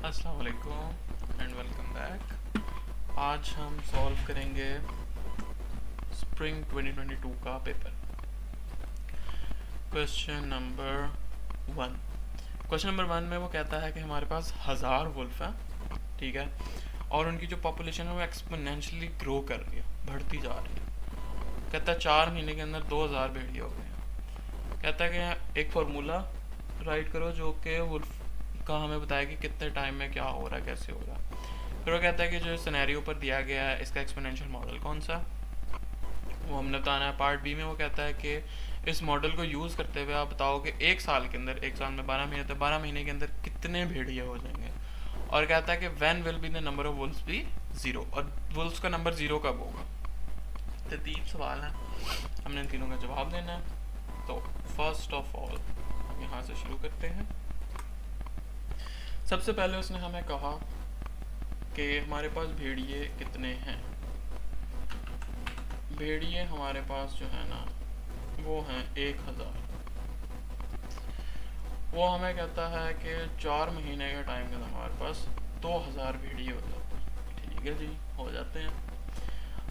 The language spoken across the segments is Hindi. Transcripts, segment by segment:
अस्सलाम वालेकुम एंड वेलकम बैक। आज हम सॉल्व करेंगे स्प्रिंग 2022 का पेपर। क्वेश्चन नंबर 1 में वो कहता है कि हमारे पास 1000 वुल्फ है, ठीक है, और उनकी जो पॉपुलेशन है वो एक्सपोनेंशियली ग्रो कर रही है, बढ़ती जा रही है। कहता है 4 महीने के अंदर 2000 भेड़िए हो गए हैं। कहता है कि एक फार्मूला राइट करो जो कि वुल्फ का हमें बताया कि कितने टाइम में क्या हो रहा है, कैसे हो रहा है। फिर वो कहता है कि जो सिनेरियो पर दिया गया है इसका एक्सपोनेंशियल मॉडल कौन सा, वो हमने बताना है। पार्ट बी में वो कहता है कि इस मॉडल को यूज़ करते हुए आप बताओ कि एक साल के अंदर, एक साल में 12 महीने थे, 12 महीने के अंदर कितने भेड़िए हो जाएंगे। और कहता है कि when will be the number of wolves be 0, और वुल्फ्स का नंबर 0 कब होगा। तो 3 सवाल हैं, हमने इन तीनों का जवाब देना है। तो फर्स्ट ऑफ ऑल हम यहाँ से शुरू करते हैं। सबसे पहले उसने हमें कहा कि हमारे पास भेड़िए कितने हैं। भेड़िए हमारे पास जो है ना वो हैं 1000। वो हमें कहता है कि 4 महीने के टाइम के अंदर हमारे पास 2000 भेड़िए हो जाते हैं। ठीक है जी, हो जाते हैं।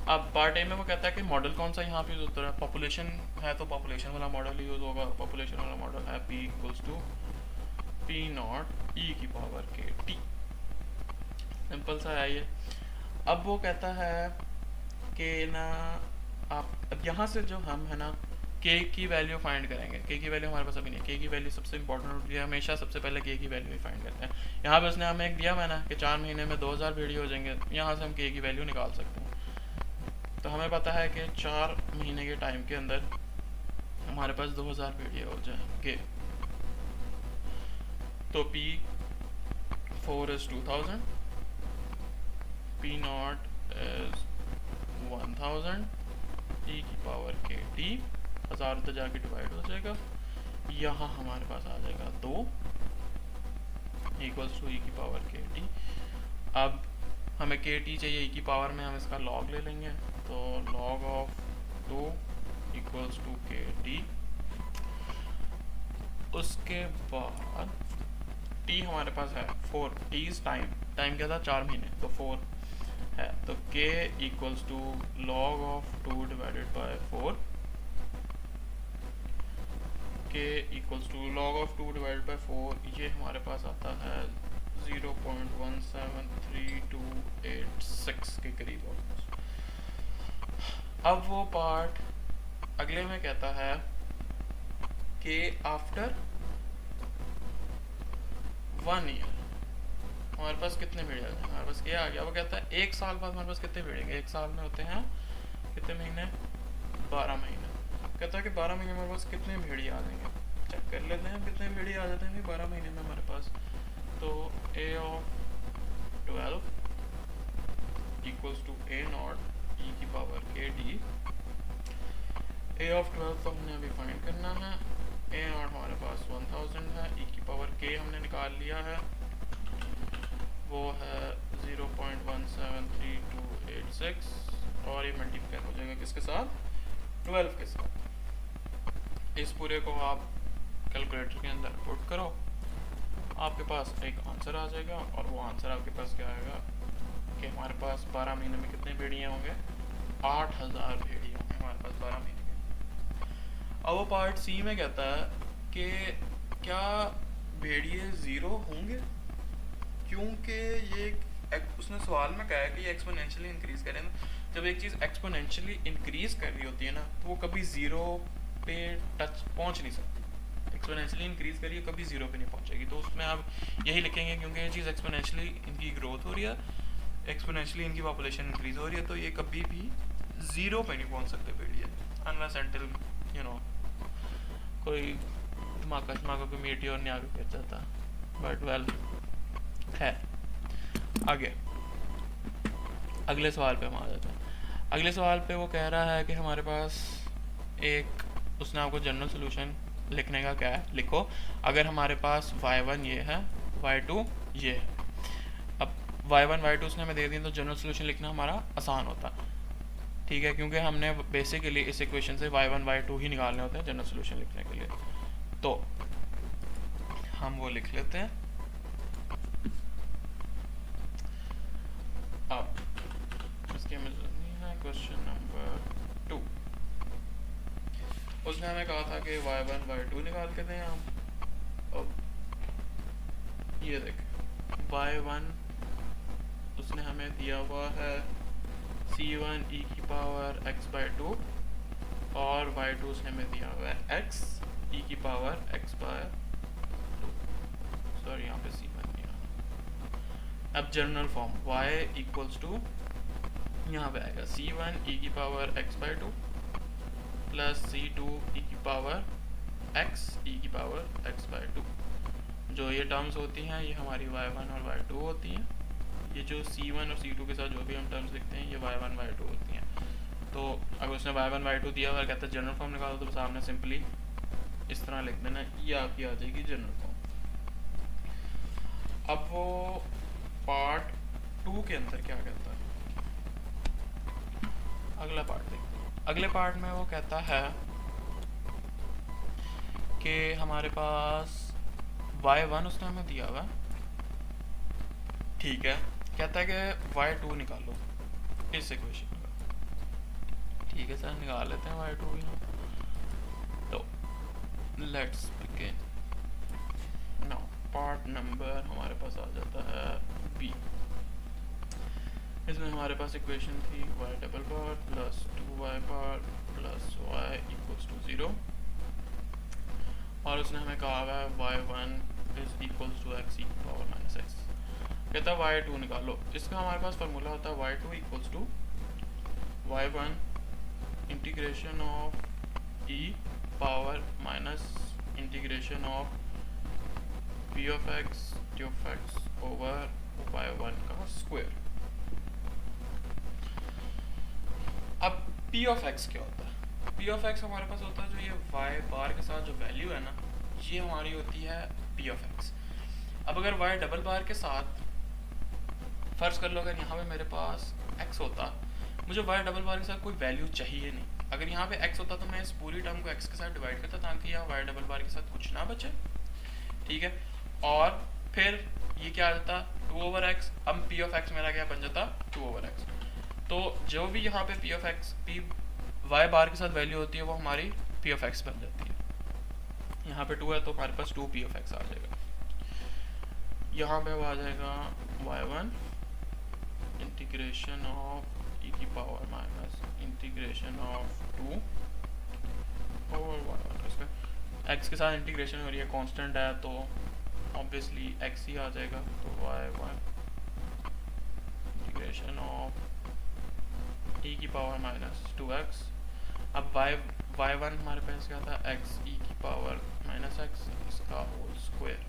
अब पार्ट ए में वो कहता है कि मॉडल कौन सा यहाँ पे यूज होता है। पॉपुलेशन है तो पॉपुलेशन वाला मॉडल यूज होगा। पॉपुलेशन वाला मॉडल है P equals to P naught E की पावर के टी। सिंपल सा है ये। अब वो कहता है कि ना आप अब यहाँ से जो हम है ना के की वैल्यू फाइंड करेंगे। के की वैल्यू हमारे पास अभी नहीं, के की वैल्यू सबसे इंपॉर्टेंट होती है, हमेशा सबसे पहले के की वैल्यू ही फाइंड करते हैं। यहाँ पे उसने हमें एक दिया है ना कि 4 महीने में 2000 भेड़िए हो जाएंगे, यहाँ से हम के की वैल्यू निकाल सकते हैं। तो हमें पता है कि 4 महीने के टाइम के अंदर हमारे पास 2000 भेड़िए हो जाएंगे। तो P4 is 2000, P not is 1000, e की पावर के टी 1000 तो जाके डिवाइड हो जाएगा। यहाँ हमारे पास आ जाएगा 2 इक्वल्स टू ई की पावर के टी। अब हमें के टी चाहिए ई की पावर में, हम इसका लॉग ले लेंगे। तो लॉग ऑफ 2 इक्वल्स टू के टी। उसके बाद टी हमारे पास है 4, टी इज टाइम, टाइम क्या था 4 महीने, तो 4 है। तो k equals to log of 2 divided by 4, k equals to log of 2 divided by 4, ये हमारे पास आता है 0.173286 के करीब ऑलमोस्ट। अब वो पार्ट अगले में कहता है कि आफ्टर 1 ईयर हमारे पास कितने भेड़िए हैं। हमारे पास क्या आ गया, वो कहता है 1 साल बाद हमारे पास कितने भेड़ेंगे। 1 साल में होते हैं कितने महीने, 12 महीने। कहता है कि 12 महीने में हमारे पास कितने भेड़िए आ जाएंगे। चेक कर लेते हैं कितने भेड़िए आ जाते हैं 12 महीने में हमारे पास। तो a of 12 equals to a naught E की पावर के डी। a ऑफ 12 तो हमने अभी फाइंड करना है। a नॉट हमारे पास 1000 है, e की पावर k हमने निकाल लिया है, वो है 0.173286, और ये मल्टीप्लाई हो जाएगा किसके साथ, 12 के साथ। इस पूरे को आप कैलकुलेटर के अंदर पुट करो, आपके पास एक आंसर आ जाएगा। और वो आंसर आपके पास क्या आएगा कि हमारे पास 12 महीने में कितने भेड़िए होंगे, 8000 भेड़िए होंगे हमारे पास 12 महीने में। अब वो पार्ट सी में कहता है कि क्या भेड़िए 0 होंगे, क्योंकि ये उसने सवाल में कहा है कि ये एक्सपोनेंशियली इंक्रीज करें। जब एक चीज़ एक्सपोनेंशियली इंक्रीज कर रही होती है ना तो वो कभी 0 पे टच पहुंच नहीं सकती। एक्सपोनेंशियली इंक्रीज करिए कभी 0 पे नहीं पहुंचेगी। तो उसमें आप यही लिखेंगे क्योंकि ये चीज़ एक्सपोनेंशियली इनकी ग्रोथ हो रही है, एक्सपोनेंशियली इनकी पॉपुलेशन इंक्रीज हो रही है, तो ये कभी भी 0 पे नहीं पहुंच सकते भेड़िए, अनलेस अनटिल यू नो कोई धमाका कोई मीटियोर नहीं आगे गिर जाता। बट वेल है। आगे अगले सवाल पे हम आ जाते हैं। अगले सवाल पे वो कह रहा है कि हमारे पास एक, उसने आपको जनरल सोल्यूशन लिखने का क्या है, लिखो अगर हमारे पास y1 ये है, y2 ये है। अब y1 y2 उसने हमें दे दिया तो जनरल सोल्यूशन लिखना हमारा आसान होता, ठीक है, क्योंकि हमने बेसिकली इस इक्वेशन से y1 y2 ही निकालने होते हैं जनरल सोल्यूशन लिखने के लिए। तो हम वो लिख लेते हैं अब इसकी हमें नहीं है। क्वेश्चन नंबर 2, उसने हमें कहा था कि y1 y2 निकाल के दें हम। अब ये देखें y1 उसने हमें दिया हुआ है c1 e की पावर x/2 और y2 उसने हमें दिया हुआ है x e की पावर x/2। सॉरी यहाँ पे c1 दिया। अब general form y equals to यहाँ पे आएगा c1 e की power x/2 plus c2 e की पावर x e की पावर x/2। जो ये टर्म्स होती हैं ये हमारी y1 और y2 होती हैं। ये जो c1 और c2 के साथ जो भी हम टर्म्स लिखते हैं ये y1 y2 होती हैं। तो अगर उसने y1 y2 दिया हुआ कहता है जनरल फॉर्म निकालो, तो बस आपने सिंपली इस तरह लिख देना, ये आपकी आ जाएगी जनरल फॉर्म। अब वो पार्ट 2 के अंदर क्या कहता है, अगला पार्ट देखते हैं। अगले पार्ट में वो कहता है कि हमारे पास y1 उसने हमें दिया हुआ, ठीक है, कहता है कि y2 निकालो इस इक्वेशन का। ठीक है सर, निकाल लेते हैं y2 यहाँ। तो let's begin now. Part number हमारे पास आ जाता है बी। इसमें हमारे पास इक्वेशन थी y double bar plus 2y bar plus y equals to 0 और उसने हमें कहा हुआ है y1 is equals to x e की पावर माइनस x। कहता है y2 निकालो। इसका हमारे पास फार्मूला होता है y2 equals to y1 integration of e power minus integration of p of x t of x over y1 का स्क्वायर। अब p ऑफ x क्या होता है? p ऑफ x हमारे पास होता है जो ये y बार के साथ जो वैल्यू है ना, ये हमारी होती है p ऑफ x। अब अगर y डबल बार के साथ फर्ज कर लो, अगर यहाँ पे मेरे पास x होता, मुझे y डबल बार के साथ कोई वैल्यू चाहिए नहीं। अगर यहाँ पे x होता तो मैं इस पूरी टर्म को x के साथ डिवाइड करता ताकि यहाँ y डबल बार के साथ कुछ ना बचे, ठीक है। और फिर ये क्या आ जाता 2 ओवर x। अब p ऑफ x मेरा क्या बन जाता 2 ओवर x। तो जो भी यहाँ पे p of x p y बार के साथ वैल्यू होती है वो हमारी p ऑफ x बन जाती है। यहाँ पे 2 है तो हमारे पास 2 p ऑफ x आ जाएगा। यहाँ पे वो आ जाएगा y1 इंटीग्रेशन ऑफ e की power minus integration of 2 over y1। इसका x के साथ इंटीग्रेशन हो रही है, कांस्टेंट है तो ऑब्वियसली x ही आ जाएगा। तो y1 इंटीग्रेशन ऑफ e की पावर माइनस 2x। अब y1 हमारे पास क्या था x e की पावर माइनस x, इसका होल स्क्वायर।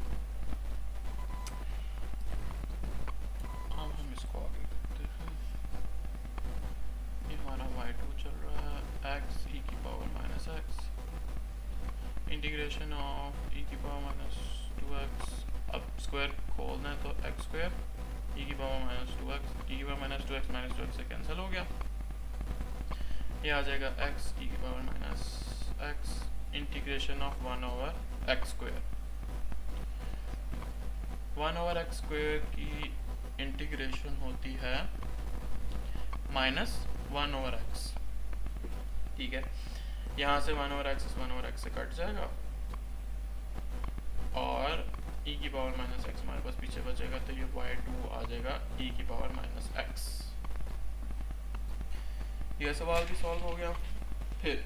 अब हम इसको आगे करते हैं। ये हमारा y2 चल रहा है x e की power minus x integration of e की पावर माइनस 2x। अब स्क्वायर खोलना है तो x स्क्वायर e की पावर माइनस 2x, e की पावर माइनस 2x से कैंसिल हो गया। ये आ जाएगा x e की power minus x integration of 1 over x square. 1 over x square की इंटीग्रेशन होती है माइनस 1 ओवर x, ठीक है। यहाँ से 1 ओवर x से कट जाएगा और e की पावर माइनस x हमारे पास पीछे बचेगा, तो ये y2 आ जाएगा e की पावर माइनस x। यह सवाल भी सॉल्व हो गया। फिर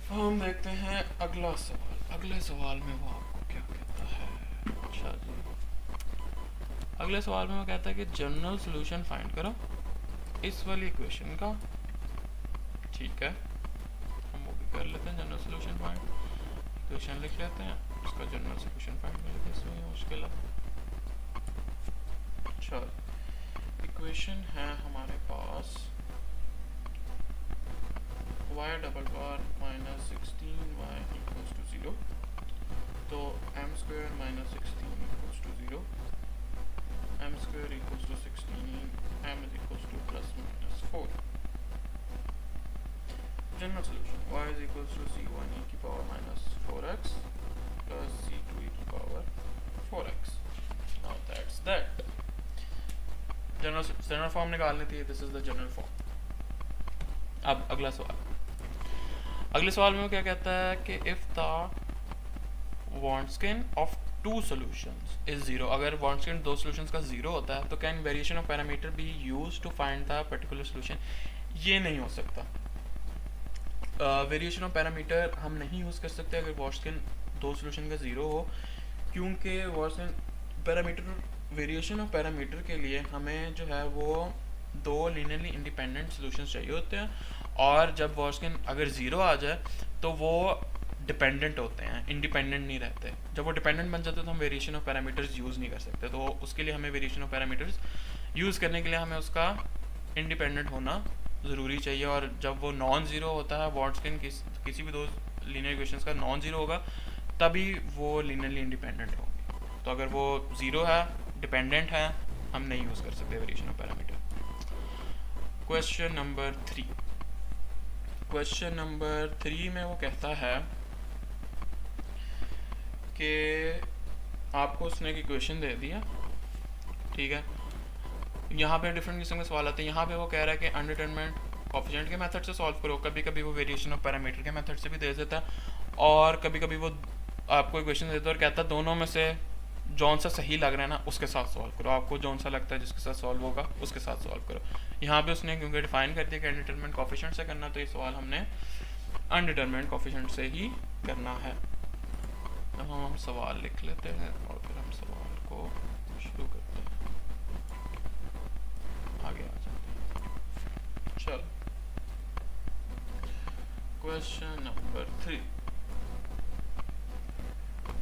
हम देखते हैं अगला सवाल। अगले सवाल में वो आपको क्या कहता है। अच्छा जी, अगले सवाल में वो कहता है कि जनरल सॉल्यूशन फाइंड करो इस वाली इक्वेशन का, ठीक है। हम वो भी कर लेते हैं, जनरल सॉल्यूशन फाइंड। इक्वेशन लिख लेते हैं, इसका जनरल सॉल्यूशन फाइंड कर लेते हैं, इसमें मुश्किल है। अच्छा, इक्वेशन है हमारे पास y double bar minus 16y equals to 0, तो m square minus 16 equals to 0, m square equals to 16, m is equals to plus minus 4। General solution y is equals to c1 e की power minus 4x plus c2 e की power 4x। Now that's that. Standard form निकालनी थी, this is the general form. अब अगला सवाल, अगले सवाल में वो क्या कहता है कि if the Wronskian of two solutions is zero, अगर Wronskian दो solutions का zero होता है तो can variation of parameter be used to find the particular solution? ये नहीं हो सकता। वेरिएशन ऑफ पैरामीटर हम नहीं यूज़ कर सकते अगर Wronskian दो solution का zero हो, क्योंकि Wronskian parameter variation of parameter के लिए हमें जो है वो दो लीनियरली इंडिपेंडेंट सॉल्यूशंस चाहिए होते हैं, और जब Wronskian अगर ज़ीरो आ जाए तो वो डिपेंडेंट होते हैं, इंडिपेंडेंट नहीं रहते। जब वो डिपेंडेंट बन जाते हैं तो हम वेरिएशन ऑफ पैरामीटर्स यूज़ नहीं कर सकते, तो उसके लिए हमें वेरिएशन ऑफ पैरामीटर्स यूज़ करने के लिए हमें उसका इंडिपेंडेंट होना ज़रूरी चाहिए। और जब वो नॉन ज़ीरो होता है, Wronskian किसी भी दो लीनियर इक्वेशंस का नॉन ज़ीरो होगा तभी वो लीनियरली इंडिपेंडेंट होंगे। तो अगर वो ज़ीरो है, डिपेंडेंट है, हम नहीं यूज़ कर सकते variation of parameter. Question number 3, question number 3 में वो कहता है कि आपको उसने एक इक्वेशन दे दिया, ठीक है। यहाँ पे डिफरेंट किस्म के सवाल आते हैं। यहाँ पे वो कह रहा है कि अनडिटरमिनेंट कोएफिशिएंट के मेथड से सॉल्व करो। कभी कभी वो वेरिएशन ऑफ पैरामीटर के मेथड से भी दे देता है, और कभी कभी वो आपको इक्वेशन देता है और कहता है दोनों में से जौन सा सही लग रहा है ना उसके साथ सॉल्व करो। आपको जौन सा लगता है जिसके साथ सॉल्व होगा उसके साथ सॉल्व करो। यहाँ पे उसने क्योंकि डिफाइन कर दिया कि अनडिटरमिनेंट कोएफिशिएंट से करना, तो ये सवाल हमने अनडिटरमिनेंट कोएफिशिएंट से ही करना है। तो हम सवाल लिख लेते हैं और फिर हम सवाल को शुरू करते हैं, आगे आ जाते हैं। चलो, question number 3,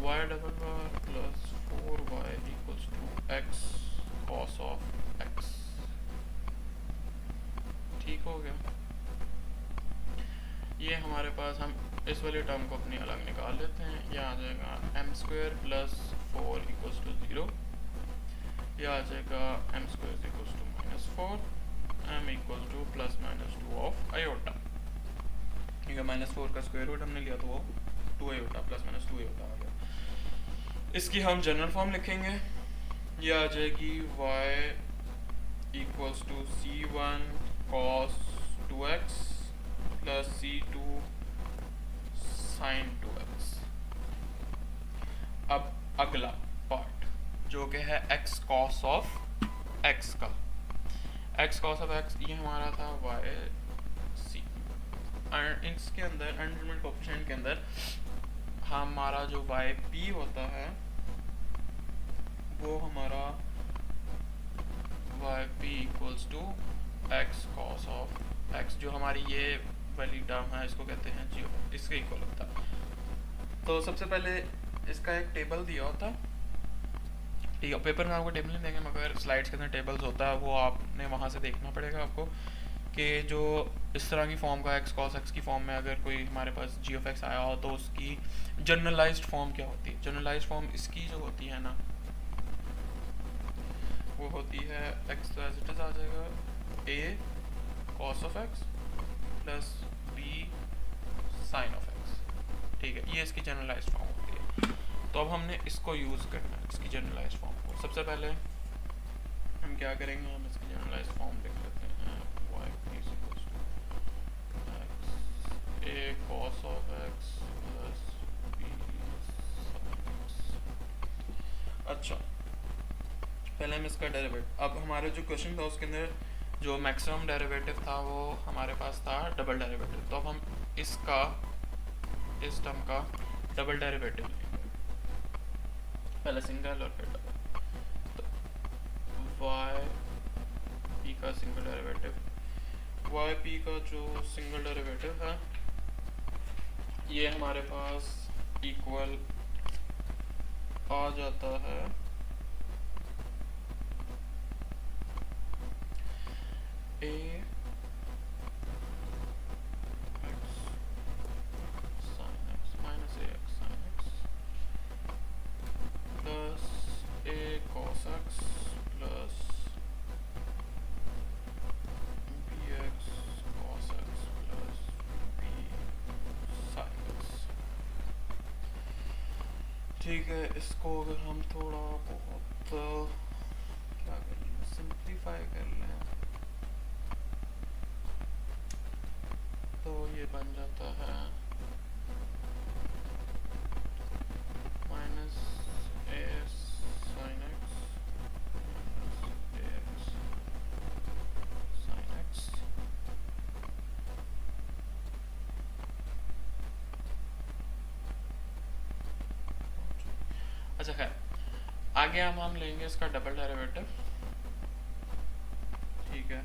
y double bar plus 4y equals to x cos of x। ठीक हो गया। ये हमारे पास, हम इस वाले टर्म को अपनी अलग निकाल लेते हैं। यह आ जाएगा m² प्लस 4 इक्वल्स टू 0, यह आ जाएगा m² equals to -4, m equals to plus -2 of iota. ठीक है, -4 का स्क्वायर रूट हमने लिया तो वो 2 आयोटा प्लस -2 आयोटा आ गया। इसकी हम जनरल फॉर्म लिखेंगे, यह आ जाएगी y equals to c1 cos 2x plus c2 sin 2x। अब अगला पार्ट जो कि है x cos ऑफ x का, x cos ऑफ x ये हमारा था y c। इसके अंदर अनडिटरमिनेंट कोएफिशिएंट के अंदर हमारा जो y p होता है वो हमारा y p equals to x cos of x, जो हमारी ये वाली टर्म है इसको कहते हैं जी, इसके इक्वल होता है। तो सबसे पहले इसका एक टेबल दिया होता है, ठीक है। पेपर में आपको टेबल नहीं देंगे मगर स्लाइड्स के अंदर टेबल्स होता है, वो आपने वहाँ से देखना पड़ेगा आपको कि जो इस तरह की फॉर्म का x cos x की फॉर्म में अगर कोई हमारे पास g of x आया हो तो उसकी जनरलाइज्ड फॉर्म क्या होती है। जनरलाइज्ड फॉर्म इसकी जो होती है ना वो होती है x तो एज इट इज आ जाएगा a cos of x plus b sin of x, ठीक है। ये इसकी जनरलाइज्ड फॉर्म होती है। तो अब हमने इसको यूज़ करना है, इसकी जनरलाइज्ड फॉर्म को। सबसे पहले हम क्या करेंगे, हम इसकी जनरलाइज्ड फॉर्म लिख लेते हैं y is equals to x a cos of x plus b sin x। अच्छा, पहले हम इसका डेरिवेटिव, अब हमारे जो क्वेश्चन था उसके अंदर जो मैक्सिमम डेरिवेटिव था वो हमारे पास था डबल डेरिवेटिव। तो अब हम इसका, इस टर्म का डबल डेरिवेटिव लेंगे, पहले सिंगल और फिर डबल। तो y p का सिंगल डेरिवेटिव, y p का जो सिंगल डेरिवेटिव है ये हमारे पास इक्वल आ जाता है a x sin x minus ax sin x plus a cos x plus bx cos x plus b sin x। ठीक है, इसको अगर हम थोड़ा बहुत क्या करेंगे, सिंप्लीफाई कर लें तो ये बन जाता है माइनस ए साइन एक्स माइनस ए एक्स साइन एक्स। अच्छा खैर, आगे हम लेंगे इसका डबल डेरिवेटिव, ठीक है,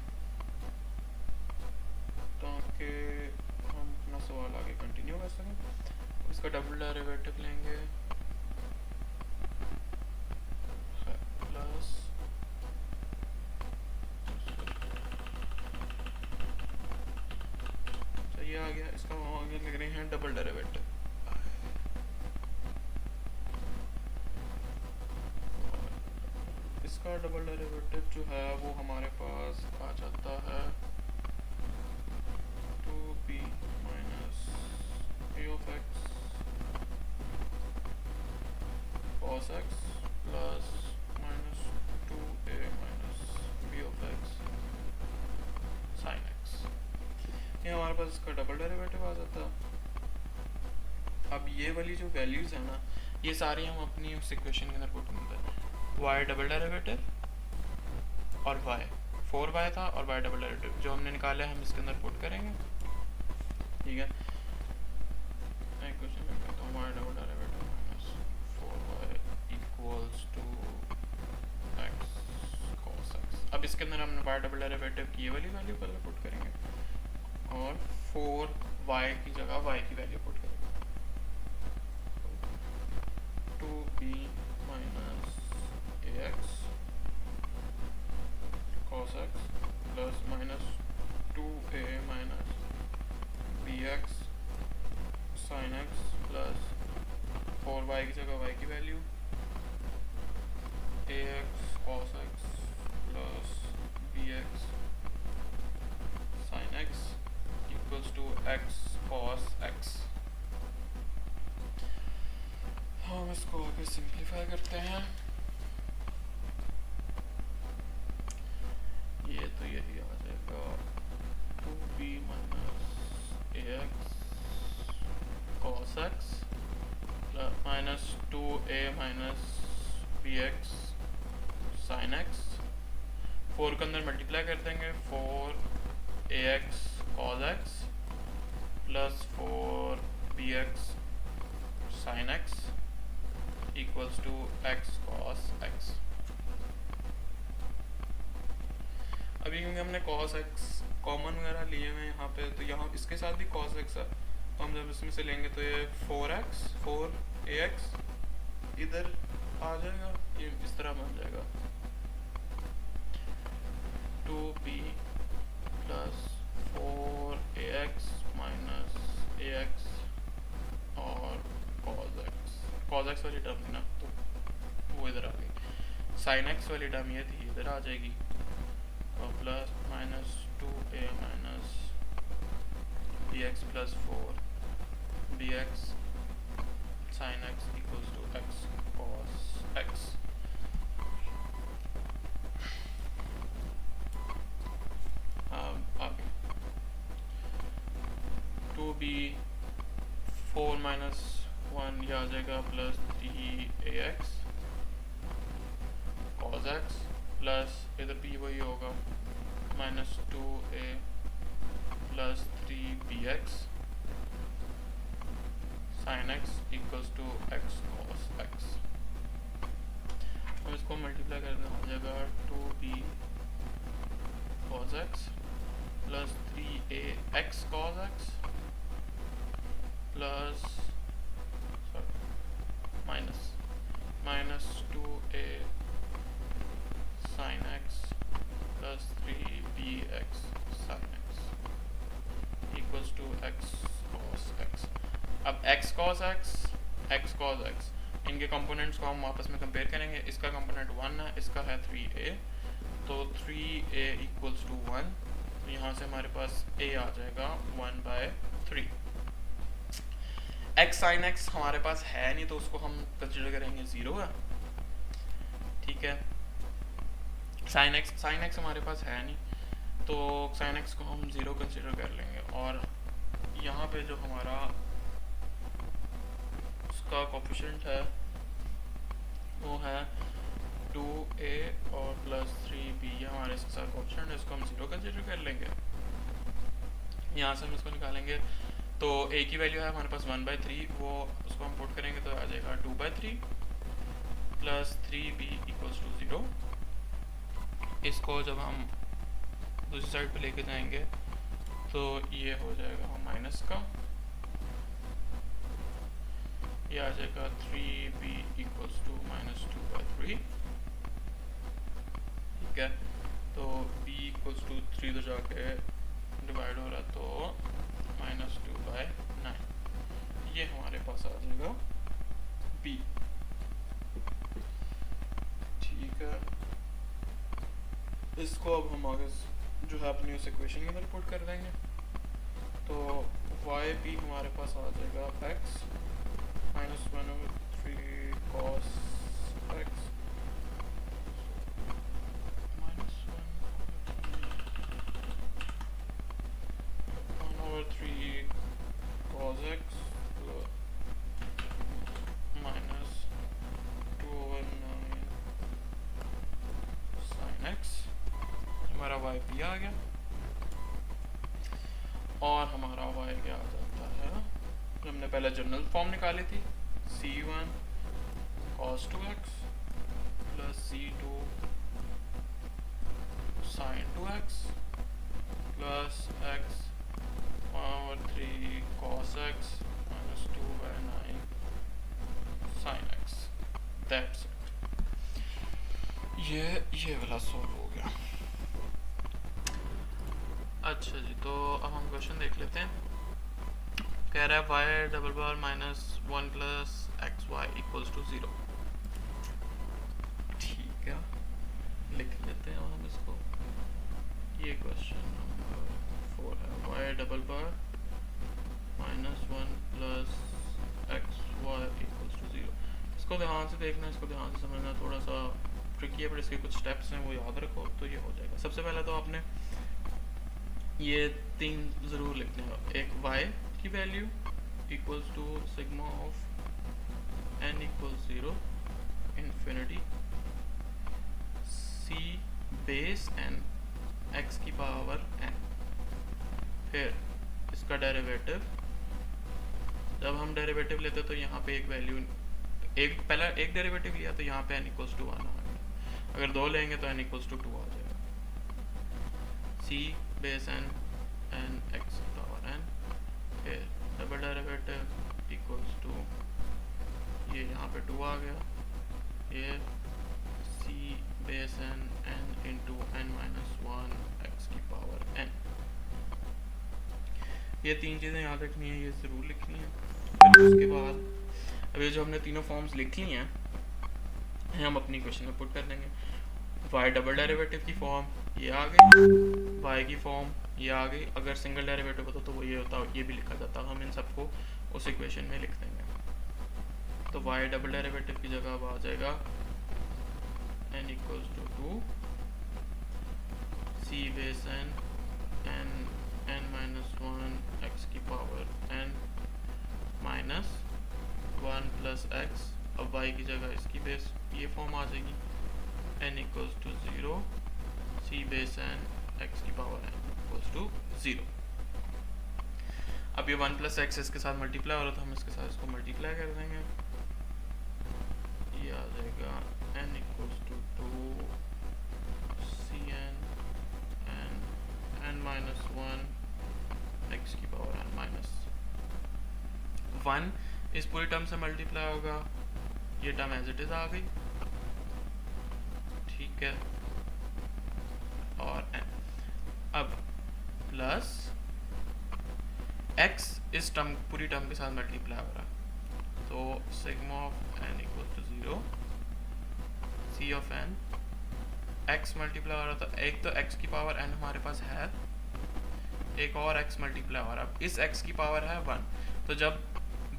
ताकि हम अपना सवाल आगे कंटिन्यू कर सकें। इसका डबल डेरिवेटिव लेंगे प्लस ये आ गया, इसका हम आगे लिख रहे हैं डबल डेरिवेटिव। इसका डबल डेरिवेटिव जो है वो हमारे पास आ जाता है 2b minus a of x cos x plus minus 2a minus b of x sin x। ये हमारे पास इसका डबल डेरिवेटिव आ जाता है। अब ये वाली जो वैल्यूज़ है ना, ये सारी हम अपनी उस इक्वेशन के अंदर पुट करते हैं। y डबल डेरिवेटिव और y 4y था और y डबल डेरिवेटिव जो हमने निकाला है हम इसके अंदर पुट करेंगे, ठीक है। मैं क्वेश्चन में कहता हूँ y double derivative minus 4y equals to x cos x। अब इसके अंदर हमने y डबल डेरिवेटिव की ये वाली वैल्यू पहले पुट करेंगे और 4y की जगह y की वैल्यू पुट करेंगे। 2b minus ax cos x plus minus 2a minus bx sin x plus 4y की जगह y की value ax cos x plus bx sin x equals to x cos x। हम इसको आगे सिंप्लीफाई करते हैं। ये तो यही आ जाएगा 2b minus ax cos x minus 2a minus bx sin x। 4 के अंदर मल्टीप्लाई कर देंगे, 4ax cos x plus 4bx sin x equals to x cos x। अभी क्योंकि हमने cos x कॉमन वगैरह लिए हुए यहाँ पे, तो यहाँ इसके साथ भी cos x है, तो हम जब इसमें से लेंगे तो ये 4ax इधर आ जाएगा, ये इस तरह बन जाएगा 2b plus 4ax minus ax और cos x वाली टर्म थी ना, तो वो इधर आ गई। sin x वाली टर्म ये थी, इधर आ जाएगी और plus minus 2a minus bx plus 4bx sin x equals to x cos x। आगे 2b 4 माइनस 1 ये आ जाएगा plus 3ax cos x plus इधर b वही होगा minus 2a plus 3bx sin x equals to x cos x। हम इसको मल्टीप्लाई करना हो जाएगा 2b cos x plus 3ax cos x plus minus 2a sin x प्लस 3bx sin x equals to x cos x। अब x cos x इनके कंपोनेंट्स को हम आपस में कंपेयर करेंगे। इसका कंपोनेंट 1 है, इसका है 3a, तो 3a इक्वल्स टू 1, तो यहाँ से हमारे पास a आ जाएगा 1/3। x sin x हमारे पास है नहीं, तो उसको हम कंसिडर करेंगे 0 है, ठीक है। साइन एक्स हमारे पास है नहीं, तो साइन एक्स को हम 0 कंसिडर कर लेंगे। और यहाँ पे जो हमारा उसका कोफिशिएंट है वो है 2a और प्लस 3b, हमारे इसके साथ कोफिशिएंट है, इसको हम 0 कंसिडर कर लेंगे। यहाँ से हम इसको निकालेंगे तो a की वैल्यू है हमारे पास 1/3, वो उसको हम पुट करेंगे तो आ जाएगा 2/3 प्लस 3b इक्वल्स टू 0। इसको जब हम दूसरी साइड पे लेके जाएंगे तो ये हो जाएगा माइनस का, ये आ जाएगा 3b इक्वल्स टू -2/3। ठीक है, तो b इक्वल्स टू 3 तो जाके डिवाइड हो रहा तो -2/9, ये हमारे पास आ जाएगा b। ठीक है, इसको अब हम आगे जो है अपनी उस इक्वेशन के अंदर पुट कर देंगे, तो वाई भी हमारे पास आ जाएगा x -1/3 cos x -1/3 cos x -2/9 sin x, हमारा वाई पी आ गया। और हमारा वाई क्या आ जाता है, हमने पहले जनरल फॉर्म निकाली थी, c1 cos 2x plus c2 sin 2x plus x 1/3 cos x -2/9 sin x, that's it. ये वाला सॉल्व हो गया। अच्छा जी, तो अब हम क्वेश्चन देख लेते हैं। कह रहा है y double bar -1 plus x y equals to 0। ठीक है, लिख लेते हैं हम इसको। ये क्वेश्चन नंबर 4 है, y double bar -1 plus x y equals to 0। इसको ध्यान से देखना, इसको ध्यान से समझना, थोड़ा सा ट्रिकी है, पर इसके कुछ स्टेप्स हैं वो याद रखो तो ये हो जाएगा। सबसे पहले तो आपने ये 3 ज़रूर लिखने हैं। एक y की value equals to sigma of n equals 0 infinity c base n x की पावर n। फिर इसका डेरिवेटिव, जब हम डेरिवेटिव लेते तो यहाँ पे एक वैल्यू, पहला एक डेरिवेटिव लिया तो यहाँ पे n इक्वल्स टू 1 आ गया, अगर 2 लेंगे तो n इक्वल्स टू 2 आ जाएगा। c बेस n x की पावर n, फिर डबल डेरिवेटिव इक्वल्स टू, ये यहाँ पे 2 आ गया, ये c base n into n -1 x की पावर n। ये 3 चीज़ें याद रखनी है, ये ज़रूर लिखनी है। फिर उसके बाद अब ये जो हमने तीनों फॉर्म्स लिख ली हैं, हम अपनी क्वेश्चन में पुट कर देंगे। y डबल डेरिवेटिव की फॉर्म ये आ गई, y की फॉर्म ये आ गई। अगर सिंगल डेरिवेटिव होता तो वो ये होता, ये भी लिखा जाता, हम इन सबको उस इक्वेशन में लिख देंगे। तो y डबल डेरिवेटिव की जगह अब आ जाएगा n equals to 2 c base n -1 x की power n minus 1 plus x, अब y की जगह इसकी बेस ये फॉर्म आ जाएगी, n equals to 0 c base n x की पावर n इक्वल्स टू 0। अब ये 1 प्लस एक्स इसके साथ मल्टीप्लाई हो रहा था, हम इसके साथ इसको मल्टीप्लाई कर देंगे, ये आ जाएगा n equals to 2 c n minus 1 x की पावर n माइनस 1, इस पूरी टर्म से मल्टीप्लाई होगा, ये टर्म एज इट इज आ गई। ठीक है, और n अब प्लस x इस टर्म पूरी टर्म के साथ मल्टीप्लाई हो रहा है, तो sigma of n equal to 0 c of n, x multiply हो रहा था, एक तो x की पावर n हमारे पास है, एक और x मल्टीप्लाई हो रहा है, इस x की पावर है 1, तो जब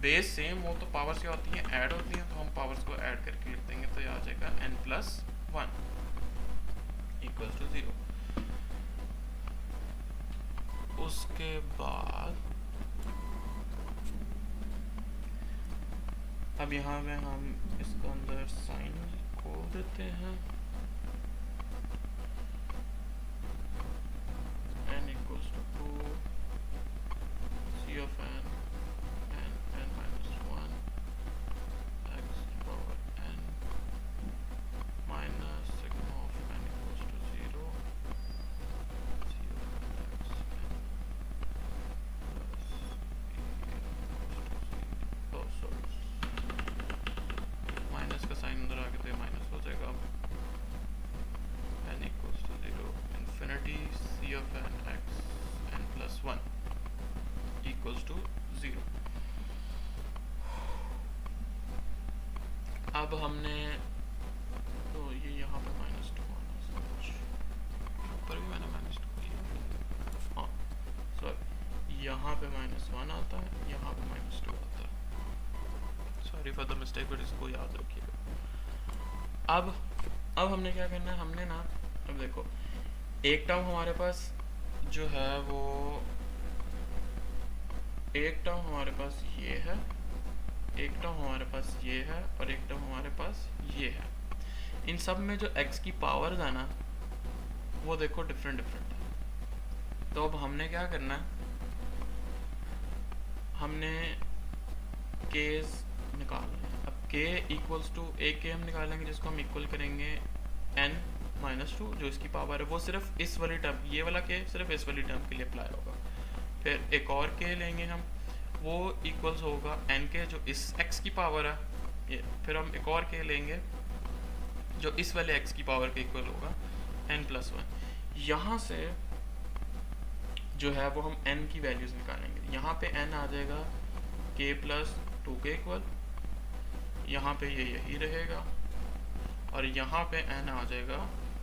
बेस सेम हो तो पावर्स क्या होती हैं, ऐड होती हैं, तो हम पावर्स को ऐड करके लिख देंगे, तो ये आ जाएगा n प्लस 1। Equals to 0। उसके बाद अब यहाँ पे हम इसके अंदर साइन खोल देते हैं, n equals to 2 c of n n minus 1 x power n minus sigma of n equals to 0 c of x minus का साइन अंदर आके तो माइनस हो जाएगा। n equals to 0 infinity c of n x n plus 1 equals to 0। अब हमने तो ये यहाँ पे -2 आना है, ऊपर भी मैंने -2 किया, हाँ सॉरी, यहाँ पे -1 आता है, यहाँ पे -2 आता है, sorry for the mistake, but इसको याद रखिएगा। अब हमने क्या करना है, हमने ना अब देखो एक टर्म हमारे पास जो है वो एक टर्म हमारे पास ये है, एक टर्म हमारे पास ये है और एक टर्म हमारे पास ये है। इन सब में जो x की पावर्स है ना वो देखो डिफरेंट है। तो अब हमने क्या करना है, हमने केस निकालना है। अब k इक्वल्स टू एक के हम निकालेंगे जिसको हम इक्वल करेंगे n माइनस 2, जो इसकी पावर है वो सिर्फ इस वाली टर्म, ये वाला k सिर्फ इस वाली टर्म के लिए अप्लाई होगा। फिर एक और k लेंगे हम, वो इक्वल्स होगा n के जो इस x की पावर है ये। फिर हम एक और k लेंगे जो इस वाले x की पावर के इक्वल होगा n प्लस 1। यहाँ से जो है वो हम n की वैल्यूज निकालेंगे। यहाँ पे n आ जाएगा k प्लस 2 के इक्वल, यहाँ पे ये यही रहेगा, और यहाँ पे n आ जाएगा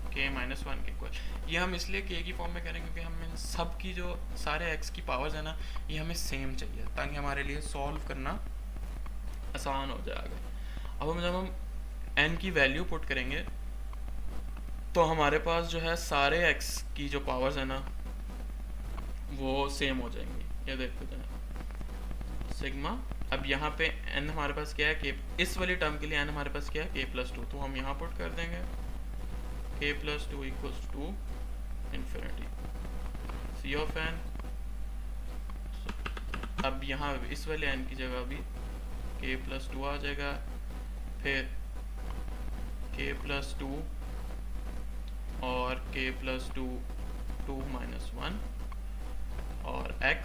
k माइनस 1 के इक्वल। ये हम इसलिए k की फॉर्म में करेंगे क्योंकि हम इन सब की जो सारे x की पावर्स है ना ये हमें सेम चाहिए ताकि हमारे लिए सॉल्व करना आसान हो जाएगा। अब जब हम n की वैल्यू पुट करेंगे तो हमारे पास जो है सारे x की जो पावर्स है ना वो सेम हो जाएंगी। ये देखते हैं सिग्मा, अब यहाँ पे n हमारे पास क्या है, k, इस वाली टर्म के लिए n हमारे पास क्या है, k प्लस 2, तो हम यहाँ पुट कर देंगे k plus 2 equals to infinity c of n। अब यहाँ इस वाले n की जगह भी k प्लस 2 आ जाएगा, फिर k प्लस 2 और k प्लस 2 2 माइनस 1 और x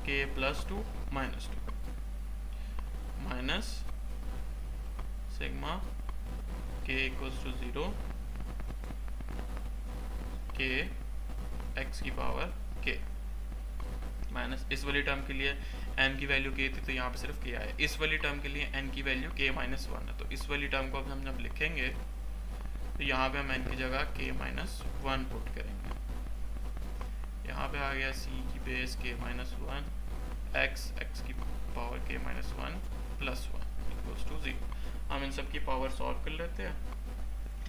k plus 2 minus 2 minus sigma k equals to 0 k x की पावर k माइनस इस वाली टर्म के लिए n की वैल्यू k थी तो यहाँ पे सिर्फ k आया। इस वाली टर्म के लिए n की वैल्यू k माइनस 1 है, तो इस वाली टर्म को अब हम जब लिखेंगे तो यहाँ पे हम n की जगह k माइनस 1 पुट करेंगे। यहाँ पे आ गया c की बेस k माइनस 1 x की power k minus 1 plus 1 equals to 0। हम इन सब की पावर सॉल्व कर लेते हैं।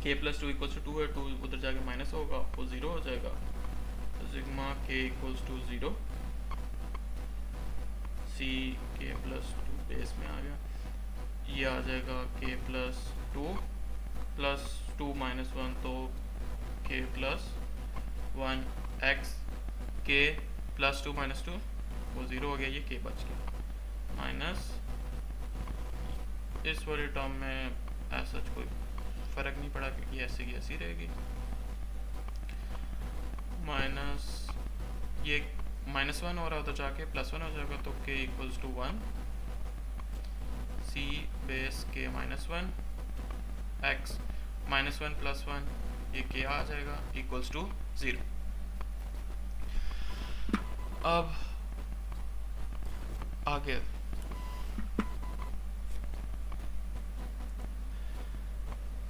k प्लस 2 इक्वल्स टू 2 है, 2 उधर जाके माइनस होगा वो 0 हो जाएगा, तो sigma k equals to 0 c k plus 2 base में आ गया, ये आ जाएगा k प्लस 2 माइनस 1 तो k plus 1 x k plus 2 minus 2 वो 0 हो गया, ये k बच गया माइनस इस वाली टर्म में ऐसा कोई फ़र्क नहीं पड़ा क्योंकि ऐसे की ऐसी रहेगी, माइनस ये माइनस 1 हो रहा है तो जाके प्लस 1 हो जाएगा, तो k equals to 1 c base k minus 1 x minus 1 plus 1 ये k आ जाएगा इक्वल्स टू 0। अब आगे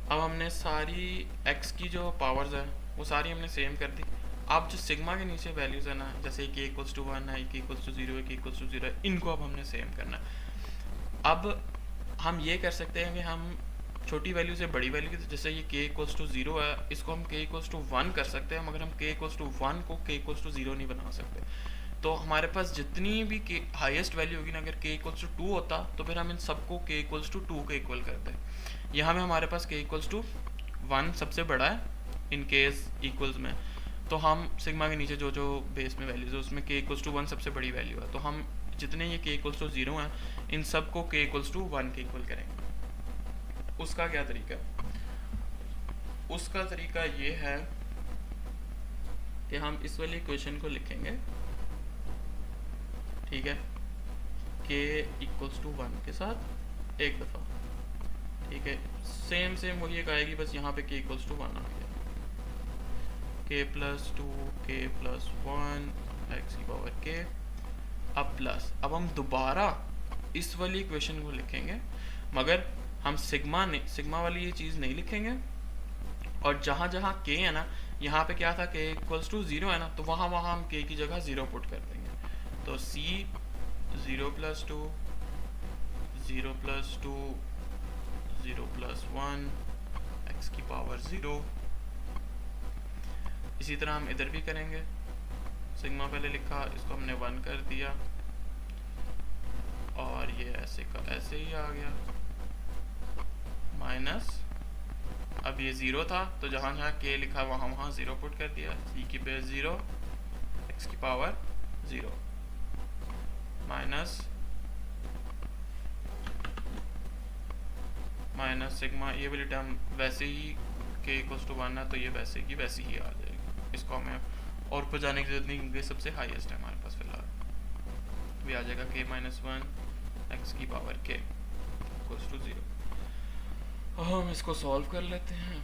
अब हमने सारी x की जो पावर्स है वो सारी हमने सेम कर दी। अब जो सिग्मा के नीचे वैल्यूज़ है ना, जैसे k इक्वल्स टू 1 है, k इक्वल्स टू 0 है, k इक्वल्स टू 0 है, इनको अब हमने सेम करना है। अब हम ये कर सकते हैं कि हम छोटी वैल्यू से बड़ी वैल्यू की, जैसे ये k इक्वल्स टू 0 है, इसको हम k इक्वल्स टू 1 कर सकते हैं, मगर हम k इक्वल्स टू 1 को k इक्वल्स टू 0 नहीं बना सकते। तो हमारे पास जितनी भी k हाईएस्ट वैल्यू होगी ना, अगर k इक्वल्स टू 2 होता तो फिर हम इन सबको k इक्वल्स टू 2 के इक्वल करते हैं। यहाँ में हमारे पास k इक्वल्स टू 1 सबसे बड़ा है इन केस इक्वल्स में, तो हम सिग्मा के नीचे जो जो बेस में वैल्यूज है उसमें k इक्वल्स टू 1 सबसे बड़ी वैल्यू है, तो हम जितने ये k इक्वल्स टू 0 हैं इन सब को k इक्वल्स टू 1 के इक्वल करेंगे। उसका क्या तरीका है? उसका तरीका ये है कि हम इस वाली इक्वेशन को लिखेंगे, ठीक है, k इक्वल्स टू 1 के साथ एक दफ़ा, ठीक है, सेम वही एक आएगी, बस यहाँ पे k इक्वल्स टू 1 आ गया, k plus 2 k plus 1 x की पावर k, अब प्लस, अब हम दोबारा इस वाली इक्वेशन को लिखेंगे, मगर हम सिग्मा वाली ये चीज़ नहीं लिखेंगे, और जहाँ जहाँ k है ना, यहाँ पे क्या था, k इक्वल्स टू 0 है ना, तो वहाँ हम k की जगह 0 पुट कर देंगे। तो c 0 plus 2 0 plus 2 0 plus 1 x की पावर 0। इसी तरह हम इधर भी करेंगे, सिग्मा पहले लिखा, इसको हमने 1 कर दिया, और ये ऐसे का ऐसे ही आ गया, माइनस, अब ये 0 था तो जहाँ जहाँ k लिखा वहाँ 0 पुट कर दिया, c की बेस 0 x की पावर 0 माइनस सिग्मा, ये वाली टर्म वैसे ही k इक्वल्स टू 1 है तो ये वैसे की वैसे ही आ जाएगी, इसको हमें और ऊपर जाने की जरूरत नहीं क्योंकि सबसे हाईएस्ट है हमारे पास फिलहाल, भी आ जाएगा k माइनस 1 x की पावर k इक्वल्स टू 0। हम इसको सॉल्व कर लेते हैं,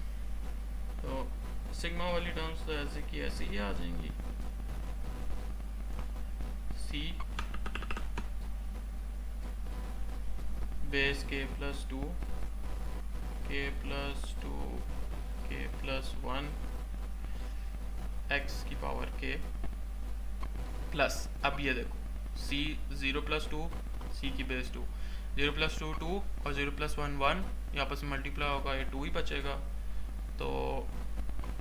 तो सिग्मा वाली टर्म्स तो ऐसे की ऐसे ही आ जाएंगी, c base k plus 2 k plus 2 k plus 1 x की पावर k प्लस, अब ये देखो c 0 प्लस 2 c की बेस 2, 0 प्लस 2 2 और 0 प्लस 1 1, यहाँ पर से मल्टीप्लाई होगा, ये 2 ही बचेगा, तो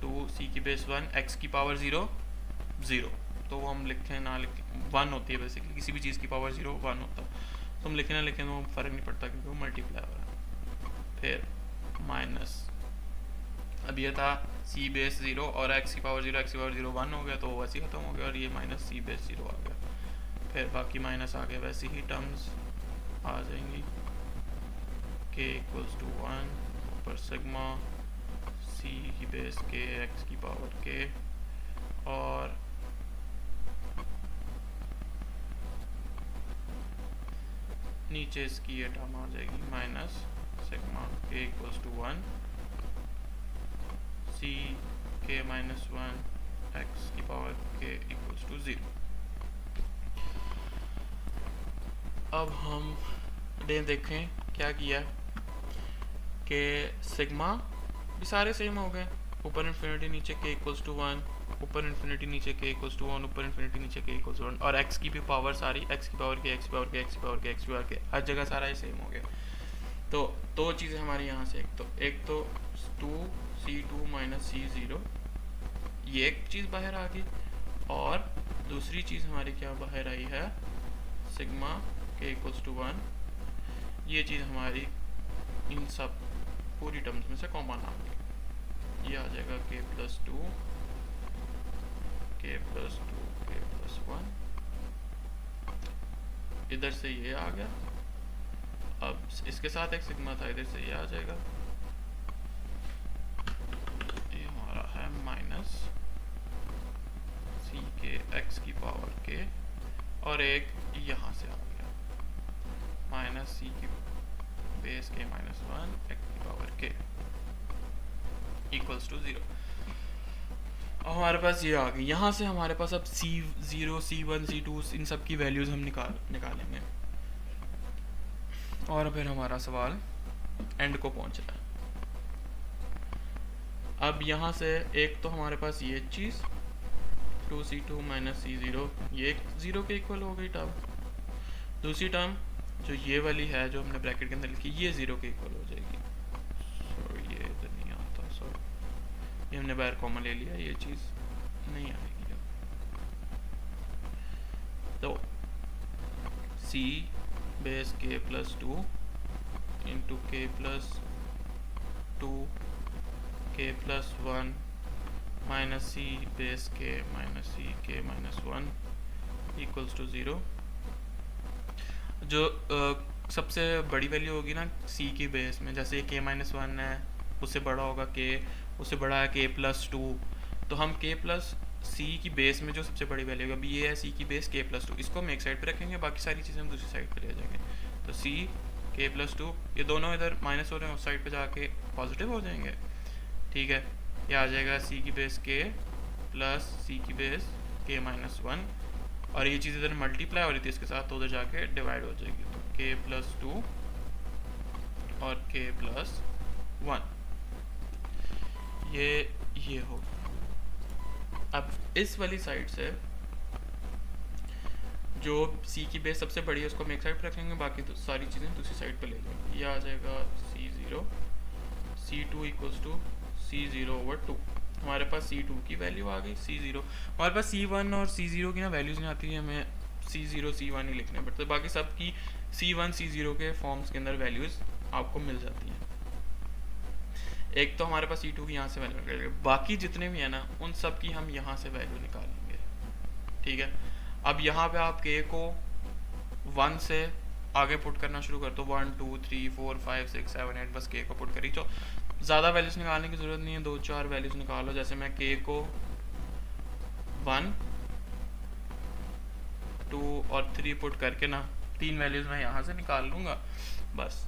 2 c की बेस 1 x की पावर 0 0, तो वो हम लिखें ना लिखें 1 होती है बेसिकली, किसी भी चीज़ की पावर 0 1 होता है, तो हम लिखें ना लिखें तो फ़र्क नहीं पड़ता क्योंकि वो मल्टीप्लाई हो रहा है। फिर माइनस, अब ये था c बेस 0 और x की पावर 0 1 हो गया, तो वैसे ही ख़त्म हो गया, और ये माइनस c बेस 0 आ गया, फिर बाकी माइनस आ गए, वैसे ही टर्म्स आ जाएंगी, k इक्वल्स टू 1 ऊपर सिग्मा c की बेस k x की पावर k, और नीचे इसकी ये टर्म आ जाएगी minus sigma k equals to 1 c k minus 1 x की पावर k इक्वल्स टू 0। अब हम देखें क्या किया कि सिग्मा भी सारे सेम हो गए, ऊपर इन्फिनिटी नीचे k इक्वल्स टू 1, ऊपर इन्फिनिटी नीचे k इक्वल्स टू 1, ऊपर इन्फिनिटी नीचे k इक्वल्स टू 1, और x की भी पावर सारी x की पावर k x की पावर k x की पावर k x की पावर k, हर जगह सारा ही सेम हो गया। तो दो चीज़ें हमारी यहाँ से, एक तो 2c2 माइनस c0, ये एक चीज़ बाहर आ गई, और दूसरी चीज़ हमारी क्या बाहर आई है, सिग्मा k इक्वल्स टू 1, ये चीज़ हमारी इन सब पूरी टर्म्स में से कॉमन आ गई, ये आ जाएगा k plus 2 k plus 2 k plus 1, इधर से ये आ गया, अब इसके साथ एक सिग्मा था, इधर से ये आ जाएगा, ये हमारा है माइनस c के x की पावर k, और एक यहाँ से आ गया माइनस c की बेस k माइनस 1 x की पावर k इक्वल्स टू 0। अब हमारे पास ये आ गई, यहाँ से हमारे पास अब c0 c1 c2 इन सब की वैल्यूज़ हम निकालेंगे, और फिर हमारा सवाल एंड को पहुँच रहा है। अब यहाँ से एक तो हमारे पास ये चीज़ 2c2 माइनस c0, ये 0 के इक्वल हो गई टर्म, दूसरी टर्म जो ये वाली है जो हमने ब्रैकेट के अंदर लिखी, ये 0 के इक्वल हो जाएगी, ये हमने बाहर कॉमन ले लिया, ये चीज़ नहीं आएगी। तो सी बेस के प्लस 2 इंटू के प्लस 2 के प्लस 1 माइनस सी बेस के माइनस सी के माइनस 1 इक्वल्स टू 0। जो सबसे बड़ी वैल्यू होगी ना सी की बेस में, जैसे के माइनस 1 है, उससे बड़ा होगा के, उससे बड़ा है के प्लस 2, तो हम के प्लस सी की बेस में जो सबसे बड़ी वैल्यू होगी, अभी ये है सी की बेस के प्लस 2, इसको हम एक साइड पे रखेंगे, बाकी सारी चीज़ें हम दूसरी साइड पे ले जाएंगे। तो सी के प्लस 2, ये दोनों इधर माइनस हो रहे हैं, उस साइड पे जाके पॉजिटिव हो जाएंगे। ठीक है, ये आ जाएगा सी की बेस के प्लस सी की बेस के माइनस 1, और ये चीज़ इधर मल्टीप्लाई हो रही थी इसके साथ, तो उधर जाके डिवाइड हो जाएगी। तो के प्लस 2 और के प्लस 1 ये होगा। अब इस वाली साइड से जो सी की बेस सबसे बड़ी है उसको हम एक साइड पर रखेंगे, बाकी तो सारी चीज़ें दूसरी साइड पे ले जाएंगे। ये आ जाएगा C0 C2 equals to C0/2। हमारे पास C2 की वैल्यू आ गई, C0 हमारे पास C1 और C0 की ना वैल्यूज़ नहीं आती है, हमें C0 C1 ही लिखने पड़ते, बाकी सब की C1 C0 के फॉर्म्स के अंदर वैल्यूज़ आपको मिल जाती हैं। एक तो हमारे पास C2 की यहाँ से वैल्यू निकालेंगे, बाकी जितने भी हैं ना उन सब की हम यहाँ से वैल्यू निकालेंगे। ठीक है, अब यहाँ पे आप के को 1 से आगे पुट करना शुरू कर दो, 1 2 3 4 5 6 7 8, बस के को पुट करी, तो ज़्यादा वैल्यूज़ निकालने की ज़रूरत नहीं है, 2-4 वैल्यूज़ निकालो। जैसे मैं के को 1 2 और 3 पुट करके ना 3 वैल्यूज़ मैं यहाँ से निकाल लूँगा बस।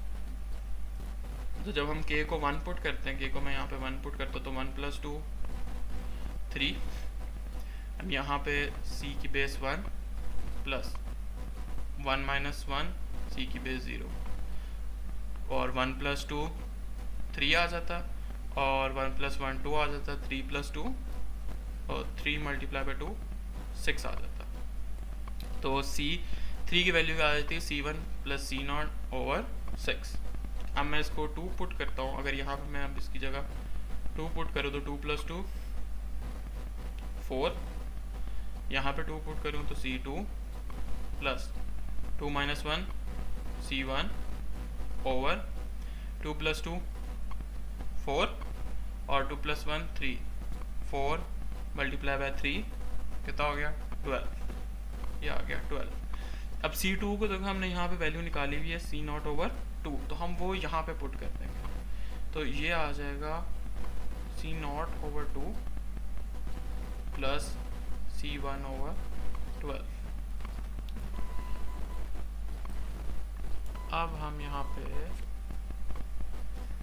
तो जब हम के को 1 पुट करते हैं, के को मैं यहाँ पे 1 पुट करता हूँ, तो 1 + 2 3, अब यहाँ पे सी की बेस 1 प्लस 1 - 1 सी की बेस 0, और 1 + 2 3 आ जाता, और 1 + 1 2 आ जाता, 3 + 2 और 3 × 2 6 आ जाता। तो C3 की वैल्यू आ जाती है C1 + C0/6। अब मैं इसको 2 पुट करता हूँ, अगर यहाँ पे मैं अब इसकी जगह 2 पुट करूँ तो 2 + 2 4, यहाँ पे 2 पुट करूँ तो C2 प्लस 2 - 1 C1 ओवर 2 + 2 4 और 2 + 1 3, 4 × 3 कितना हो गया 12, ये आ गया 12। अब C2 को देखो हमने यहाँ पे वैल्यू निकाली हुई है C0/2, तो हम वो यहाँ पे पुट कर देंगे, तो ये आ जाएगा C0/2 प्लस C1/12। अब हम यहाँ पे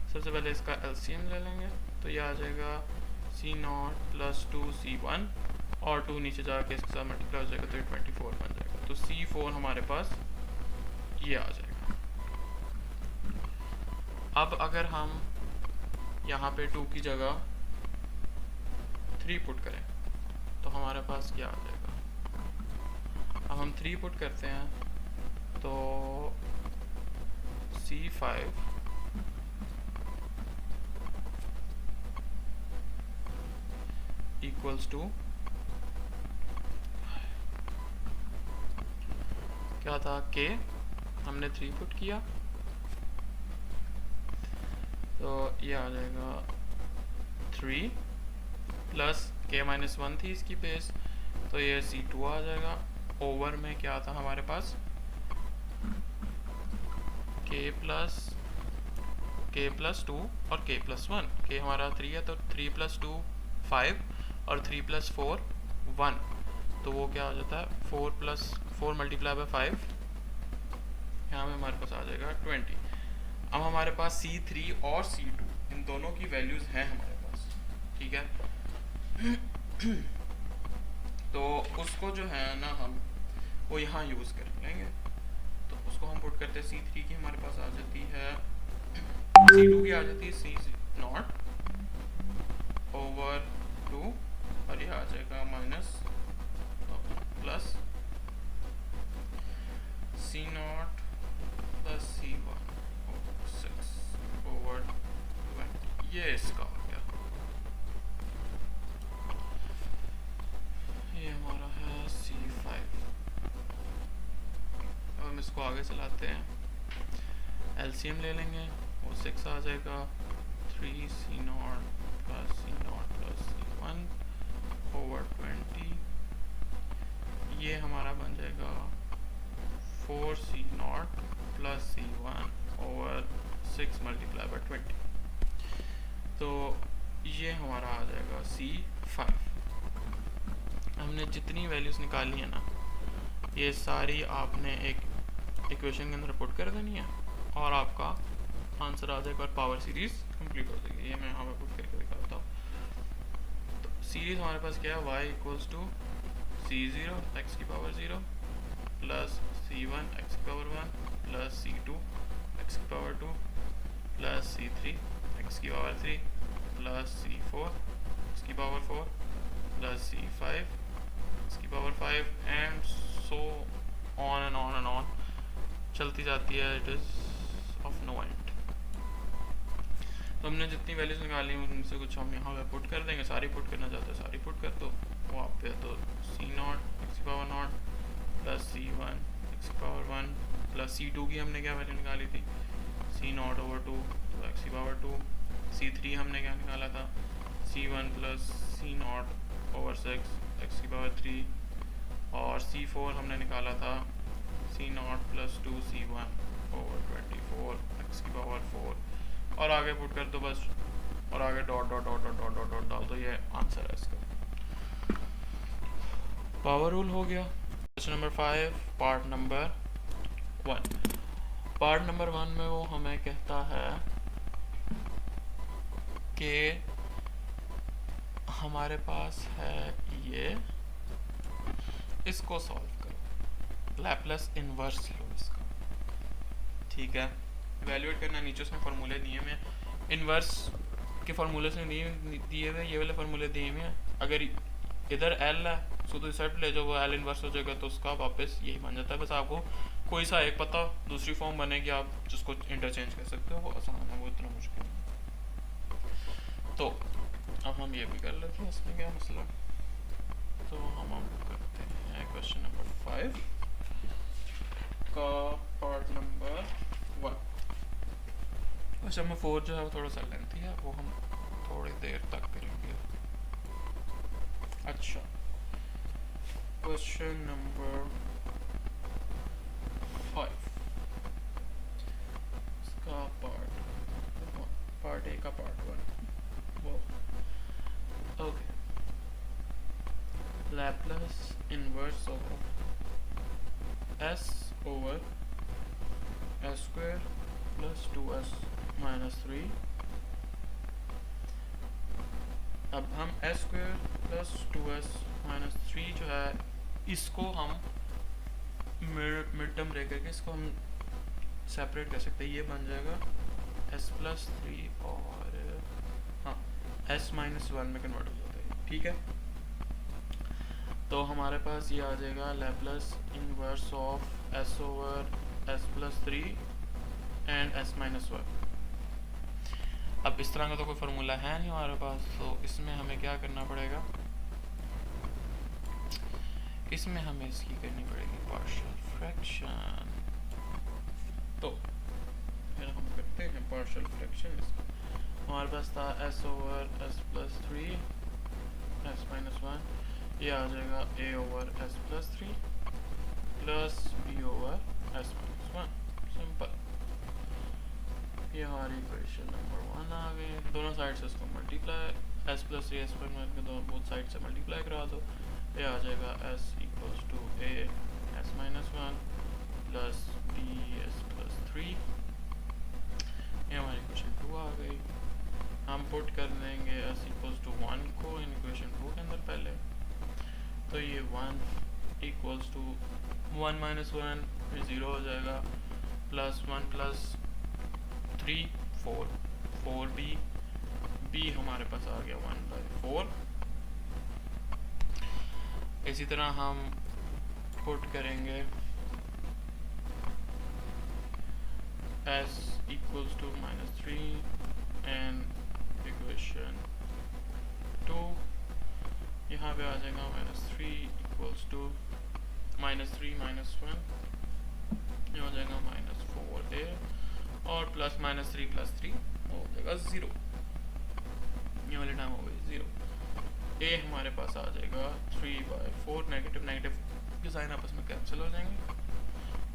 सबसे पहले इसका LCM ले लेंगे, तो ये आ जाएगा C0 + 2 C1 और 2 नीचे जाके इसके साथ मल्टीप्लाई हो जाएगा, तो ये 24 बन जाएगा। तो C4 हमारे पास ये आ जाएगा। अब अगर हम यहाँ पे 2 की जगह 3 पुट करें तो हमारे पास क्या आ जाएगा। अब हम 3 पुट करते हैं तो C5 इक्वल्स टू क्या था, के हमने 3 पुट किया, तो ये आ जाएगा 3 प्लस के - 1 थी इसकी बेस, तो ये C2 आ जाएगा। ओवर में क्या था हमारे पास, के प्लस 2 और के + 1, के हमारा 3 है तो 3 + 2 5 और 3 + 4 1, तो वो क्या आ जाता है 4 × 5, यहाँ में हमारे पास आ जाएगा 20। अब हमारे पास C3 और C2 इन दोनों की वैल्यूज़ हैं हमारे पास। ठीक है, तो उसको जो है ना हम वो यहाँ यूज़ कर लेंगे, तो उसको हम पुट करते हैं। C3 की हमारे पास आ जाती है, C2 की आ जाती है C0/2 और यह आ जाएगा माइनस प्लस C0 + C1/6/20, ये इसका हो गया। करते हैं, एलसीएम ले लेंगे, वो 6 आ जाएगा, 3c0 plus c0 plus c1 over 20, ये हमारा बन जाएगा 4c0 plus c1 over 6 multiply by 20। तो ये हमारा आ जाएगा C5। हमने जितनी वैल्यूज़ निकाली है ना, ये सारी आपने एक इक्वेशन के अंदर पुट कर देनी है और आपका आंसर आ जाएगा और पावर सीरीज कंप्लीट हो जाएगी। ये मैं यहाँ पर पुट करके दिखाता हूँ। तो सीरीज हमारे पास क्या है, y equals to c0 x की पावर 0 प्लस c1 x की पावर 1 प्लस c2 x की पावर 2 प्लस c3 x की पावर 3 प्लस c4 x की पावर 4 प्लस c5 x की power 5 and so on and on and on चलती जाती है। It is of no and. तो हमने जितनी वैल्यूज निकाली उनसे कुछ हम यहाँ पे पुट कर देंगे, सारी पुट करना चाहते हैं सारी पुट कर दो वहाँ पे। तो c0 x की पावर 0 प्लस c1 x की पावर 1 प्लस c2 की हमने क्या वैल्यू निकाली थी, c0 ओवर 2 तो x की पावर 2, c3 हमने क्या निकाला था, c1 plus c0 over 6 x की पावर 3, और c4 हमने निकाला था c0 plus 2c1 over 24 x की पावर 4, और आगे पुट कर दो बस, और आगे dot dot dot dot dot dot dot डाल दो। ये आंसर है इसका। पावर रूल हो गया। Question number 5 part number 1। Part number 1 में वो हमें कहता है कि हमारे पास है ये, इसको सॉल्व करो, लैप्लास इन्वर्स लो इसका, ठीक है। वैल्यूएट करना, नीचे उसमें फार्मूले दिए हुए हैं, इन्वर्स के फार्मूले से दिए हुए, ये वाले फार्मूले दिए हुए हैं। अगर इधर एल है तो इस साइड ले जाओ, वो एल इन्वर्स हो जाएगा तो उसका वापस यही बन जाता है। बस आपको कोई सा एक पता, दूसरी फॉर्म बनेगी, आप जिसको इंटरचेंज कर सकते हो, वो आसान है, वो इतना मुश्किल नहीं। तो अब हम ये भी कर लेते हैं, इसमें क्या मसला। तो हम करते हैं क्वेश्चन नंबर 5 का पार्ट नंबर 1। क्वेश्चन नंबर 4 जो है वो थोड़ा सा लेंथी है, वो हम थोड़ी देर तक करेंगे। अच्छा, क्वेश्चन नंबर 5 इसका पार्ट ए का पार्ट 1 वो okay. Laplace inverse of s over s square plus 2s minus 3। अब हम s square plus 2s minus 3 जो है, इसको हम मिड टर्म रह करके इसको हम सेपरेट कर सकते हैं। ये बन जाएगा s प्लस 3 और हाँ s माइनस 1 में कन्वर्ट हो जाता है, ठीक है। तो हमारे पास ये आ जाएगा Laplace inverse of s over s plus 3 and s minus 1। अब इस तरह का तो कोई फार्मूला है नहीं हमारे पास, तो इसमें हमें क्या करना पड़ेगा, इसमें हमें इसकी करनी पड़ेगी पार्शियल फ्रैक्शन। तो फिर हम करते हैं पार्शियल फ्रैक्शन। इसका हमारे पास था s over s plus 3 s minus 1, ये आ जाएगा a over s plus 3 plus b over s minus 1। Simple, ये हमारी इक्वेशन नंबर 1 आ गई। दोनों साइड से इसको multiply, s plus 3 s plus 1 दोनों बोथ साइड से मल्टीप्लाई करा दो, ये आ जाएगा s equals to a s minus 1 plus b s plus 3। ये हमारी इक्वेशन 2 आ गई। हम पुट कर देंगे s इक्वल्स टू 1 को इन इक्वेशन 2 के अंदर पहले, तो ये 1 इक्वल्स टू 1 माइनस 1 फिर 0 हो जाएगा, प्लस 1 प्लस 3 4 4b, b हमारे पास आ गया 1/4। इसी तरह हम पुट करेंगे s equals to minus 3 and equation 2, यहाँ पे आ जाएगा minus 3 equals to minus 3 minus 1, ये हो जाएगा -4a और प्लस -3 + 3 हो जाएगा 0। ये वाली टाइम हो गई 0। a हमारे पास आ जाएगा 3/4, नेगेटिव नेगेटिव के साइन आपस में कैंसिल हो जाएंगे,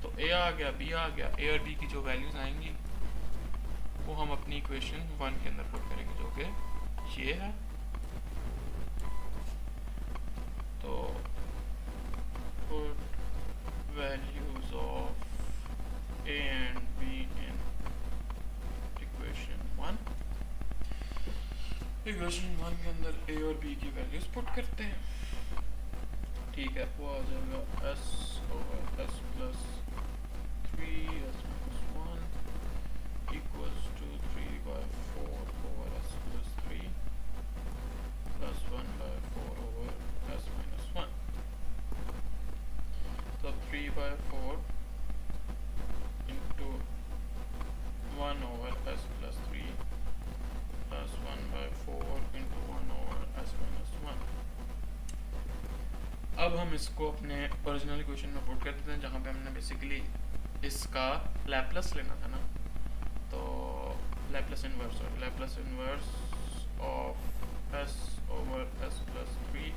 तो a आ गया, b आ गया। a और b की जो वैल्यूज आएंगी वो हम अपनी इक्वेशन 1 के अंदर पुट करेंगे, जो कि ये है। तो put values of a and b in equation 1। Equation 1 के अंदर a और b की वैल्यूज पुट करते हैं। ठीक है, वो आ जाएगा s/s+3s-1 equals to 3/4/s+3 plus 1/4/s-1। तो 3/4 into 1/s+3 plus 1/4 into 1/s-1। अब हम इसको अपने ओरिजिनल इक्वेशन में पुट कर देते हैं, जहाँ पे हमने बेसिकली इसका लैप्लस लेना था ना। तो Laplace inverse of s/s+3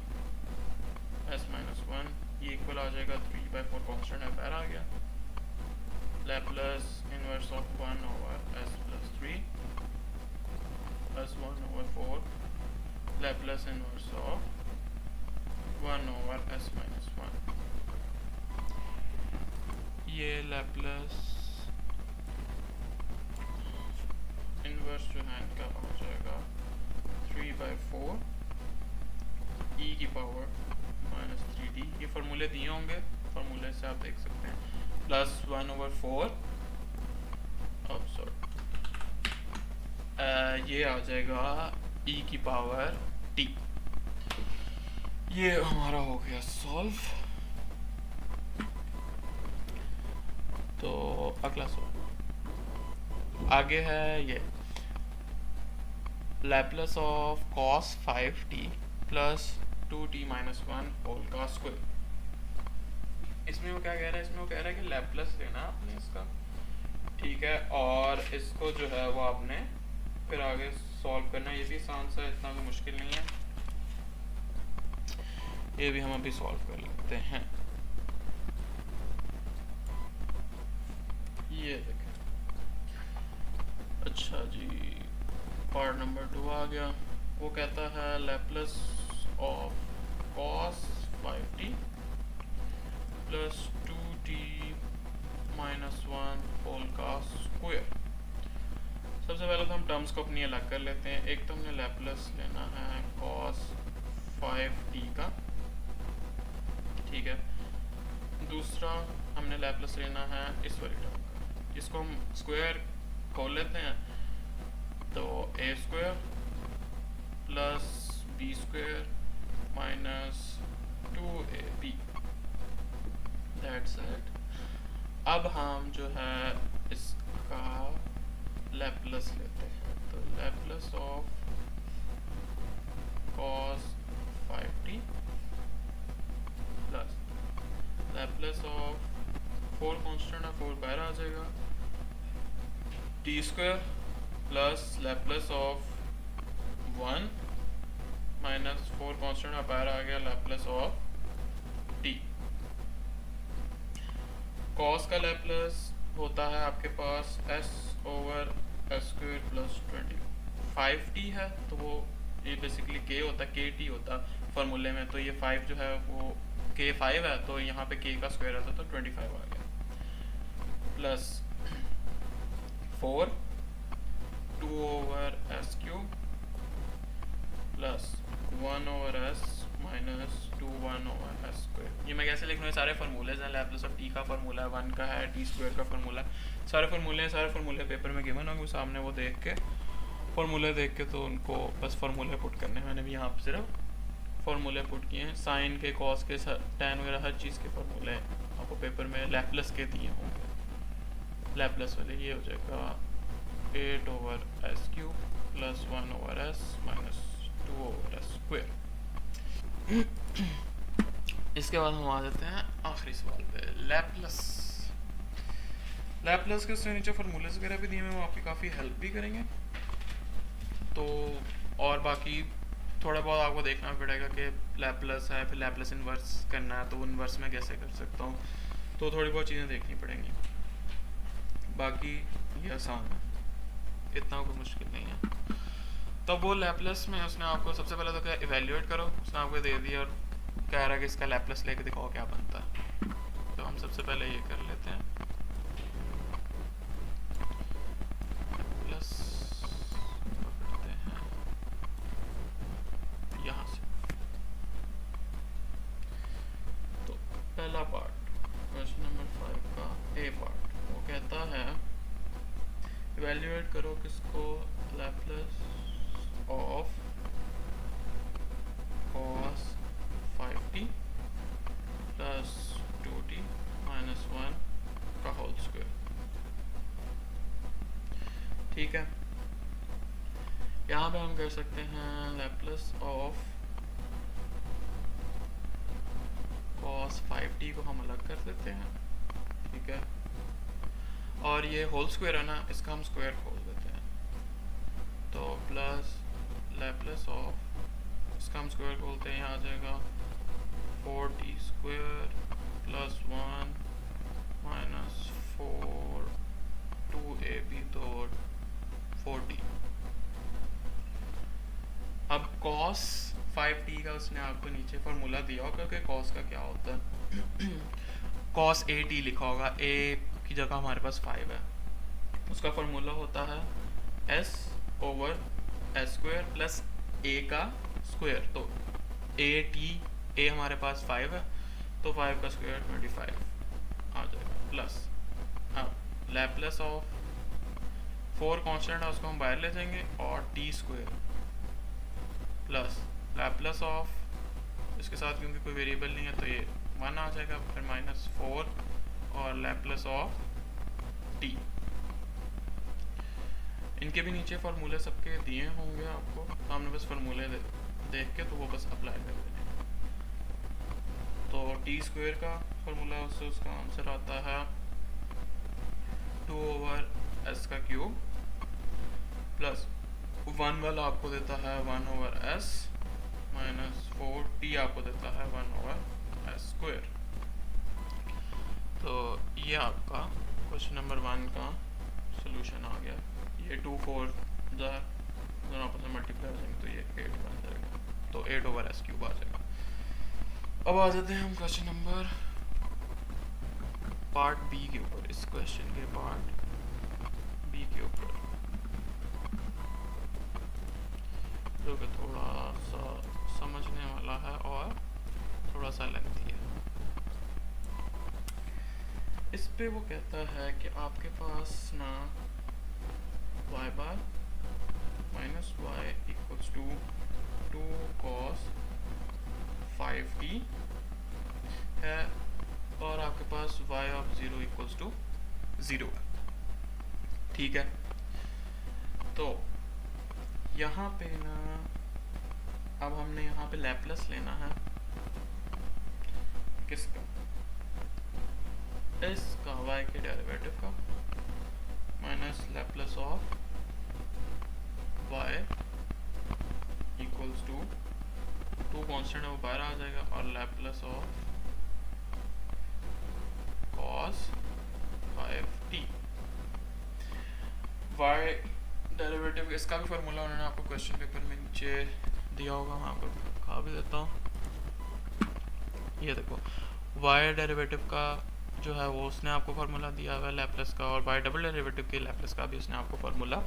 s-1, ये इक्वल आ जाएगा 3/4 कॉन्स्टेंट है, बाहर आ गया। Laplace inverse of 1/s+3 s1/4 Laplace inverse of 1/s-1। ये लैप्लस इन्वर्स जो है इनका हो जाएगा 3/4 e की पावर -3d। ये फार्मूले दिए होंगे, फार्मूले से आप देख सकते हैं, प्लस 1/4 ये आ जाएगा e की पावर t। ये हमारा हो गया सॉल्व। तो अगला सॉल्व आगे है ये Laplace of cos 5t plus 2t - 1 whole का स्क्वायर। इसमें वो क्या कह रहा है, इसमें वो कह रहा है कि लैप्लस लेना आपने इसका, ठीक है, और इसको जो है वो आपने फिर आगे सॉल्व करना। ये भी आसान सा है, इतना भी मुश्किल नहीं है, ये भी हम अभी सॉल्व कर लेते हैं। ये देखें, अच्छा जी, पार्ट नंबर 2 आ गया। वो कहता है Laplace of cos 5t plus 2t - 1 whole का स्क्वायर। सबसे पहले तो हम टर्म्स को अपनी अलग कर लेते हैं। एक तो हमने लैप्लस लेना है cos 5t का, ठीक है। दूसरा हमने लैप्लस लेना है इस वाली टर्म का, इसको हम स्क्वायर खोल लेते हैं। तो a square plus b square minus 2ab, that's it. अब हम जो है इसका लैप्लस लेते हैं। तो Laplace of cos 5t plus Laplace of 4 constant है, 4 बाहर आ जाएगा, t square plus Laplace of 1 minus 4 constant है, बाहर आ गया, लैप्लस ऑफ t। cos का लैप्लस होता है आपके पास s/s² प्लस 25t है, तो वो ये बेसिकली k होता है, kt होता फार्मूले में। तो ये 5 जो है वो k5 है, तो यहाँ पे k का स्क्वायर आता तो 25 आ गया, plus 4 2/s³ plus 1/s minus 2/1/s²। ये मैं कैसे लिख रहा हूँ, सारे फार्मूलेज हैं। लैप्लस ऑफ t का फार्मूला 1 का है, t स्क्वायर का फार्मूला, सारे फार्मूले हैं। सारे फार्मूले पेपर में गिवन होंगे, सामने वो देख के फार्मूले देख के तो उनको बस फार्मूले पुट करने हैं। मैंने भी यहाँ पर सिर्फ फार्मूले पुट किए हैं, साइन के, कॉस के, टैन वगैरह हर चीज़ के फार्मूले आपको पेपर में लैप्लस के दिए होंगे। लैप्लस वाले ये हो जाएगा 8/s³ plus 1/s minus 2/s²। इसके बाद हम आ जाते हैं आखिरी सवाल पे, लैप्लस लैपलेस के उससे नीचे फार्मूलेस वगैरह भी दिए हुए हैं, वो आपकी काफ़ी हेल्प भी करेंगे। तो और बाकी थोड़ा बहुत आपको देखना पड़ेगा कि लैपलेस है, फिर लैपलेस इन्वर्स करना है तो इन्वर्स में कैसे कर सकता हूँ, तो थोड़ी बहुत चीज़ें देखनी पड़ेंगी। बाकी ये आसान है, इतना कोई मुश्किल नहीं है। तो वो लैपलेस में उसने आपको सबसे पहले तो क्या इवेल्युएट करो, उसने आपको दे दिया और कह रहा है कि इसका लैपलेस लेके दिखाओ क्या बनता है। तो हम सबसे पहले ये कर लेते हैं, लैपलेस पकड़ते हैं यहाँ से। तो पहला पार्ट क्वेश्चन नंबर 5 का ए पार्ट, वो कहता है इवेल्युएट करो किसको, Laplace of cos 5t plus 2t minus 1 का होल स्क्वायर। ठीक है, यहाँ पे हम कर सकते हैं लैपलेस ऑफ cos 5t को हम अलग कर देते हैं। ठीक है, और ये होल स्क्वायर है ना, इसका हम स्क्वायर खोल देते हैं। तो प्लस लैपलेस ऑफ, इसका हम स्क्वायर खोलते हैं, यहाँ आ जाएगा 4t square plus 1 minus 4 2ab तो 4t। अब cos 5t का उसने आपको नीचे फार्मूला दिया होगा कि cos का क्या होता है। cos at लिखा होगा, a की जगह हमारे पास 5 है, उसका फार्मूला होता है s over s square plus a का स्क्वायर। तो a हमारे पास 5 है, तो 5 का स्क्वायर 25 आ जाएगा, प्लस अब लैपलेस ऑफ 4 कांस्टेंट है उसको हम बाहर ले जाएंगे और t square plus Laplace of, इसके साथ क्योंकि कोई वेरिएबल नहीं है तो ये 1 आ जाएगा, फिर माइनस 4 और लैपलेस ऑफ t। इनके भी नीचे फार्मूले सबके दिए होंगे आपको, तो हमने बस फार्मूले देख के तो वो बस अप्लाई कर देने। तो टी स्क्वायर का फार्मूला, उससे उसका आंसर आता है 2 ओवर एस का क्यूब प्लस 1 वाला आपको देता है 1 ओवर एस माइनस 4t आपको देता है 1 ओवर एस स्क्वायर। तो ये आपका क्वेश्चन नंबर 1 का सोल्यूशन आ गया। ये 2 4 दोनों आपस में मल्टीप्लाई हो जाएंगे तो ये 8 बन जाएगा, तो 8 ओवर एस क्यूब आ जाएगा। अब आ जाते हैं हम क्वेश्चन नंबर पार्ट बी के ऊपर, इस क्वेश्चन के पार्ट बी के ऊपर, जो कि थोड़ा सा समझने वाला है और थोड़ा सा लेंथी है। इस पे वो कहता है कि आपके पास ना y bar minus y equals to 2 cos 5t है और आपके पास y ऑफ 0 इक्वल्स टू 0 है। ठीक है, तो यहाँ पे ना अब हमने यहाँ पे लैपलेस लेना है किसका, इसका y के डेरिवेटिव का minus Laplace of y equals to 2 constant है वो बाहर आ जाएगा और Laplace of cos 5t। y derivative इसका भी फार्मूला उन्होंने आपको क्वेश्चन पेपर में नीचे दिया होगा, मैं आपको दिखा भी देता हूँ। ये देखो y डेरिवेटिव का जो है वो उसने आपको फार्मूला दिया हुआ है लैपलेस का, और y डबल डेरिवेटिव के लैपलेस का भी उसने आपको फार्मूला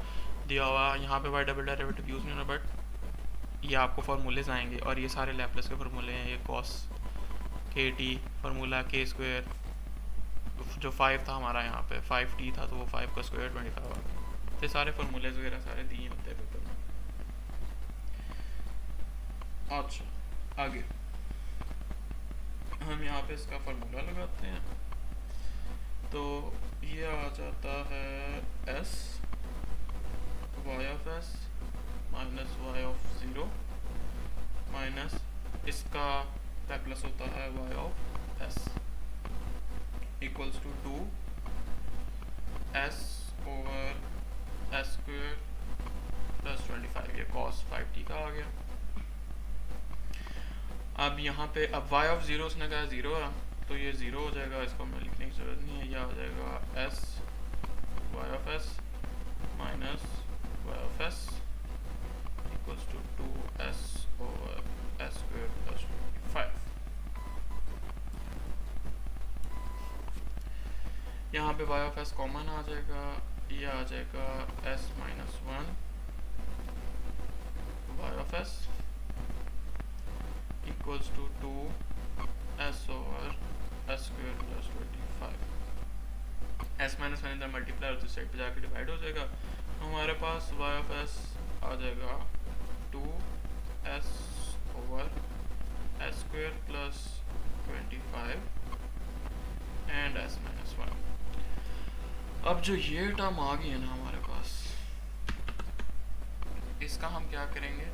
दिया हुआ है। यहाँ पे y डबल डेरिवेटिव यूज़ नहीं होना, बट ये आपको फार्मूलेज आएंगे और ये सारे लैपलेस के फार्मूले हैं। ये cos kt formula k square, जो 5 था हमारा यहाँ पे 5t था तो वो 5 का स्क्वायर 25 आ गया। तो सारे फार्मूलेज वगैरह सारे दिए होते हैं पेपर में। अच्छा आगे हम यहाँ पे इसका फार्मूला लगाते हैं, तो ये आ जाता है s y of s minus y of 0 minus इसका लैपलेस होता है y of s equals to 2 s over s square plus 25, ये cos 5t का आ गया। अब यहाँ पे अब y ऑफ ज़ीरो उसने कहा ज़ीरो है तो ये ज़ीरो हो जाएगा, इसको हमें लिखने की ज़रूरत नहीं है। यह आ जाएगा s y of s minus y of s equals to 2s over s square plus 25। यहाँ पे वाई ऑफ एस कॉमन आ जाएगा, ये आ जाएगा s minus 1 y of s equals to 2s over s square plus 25। s minus 1 इधर मल्टीप्लाई और दूसरी साइड पे जाके डिवाइड हो जाएगा। हमारे पास वाई ऑफ एस आ जाएगा 2s over s square plus 25 and s minus 1। अब जो ये टर्म आ गई है ना हमारे पास, इसका हम क्या करेंगे,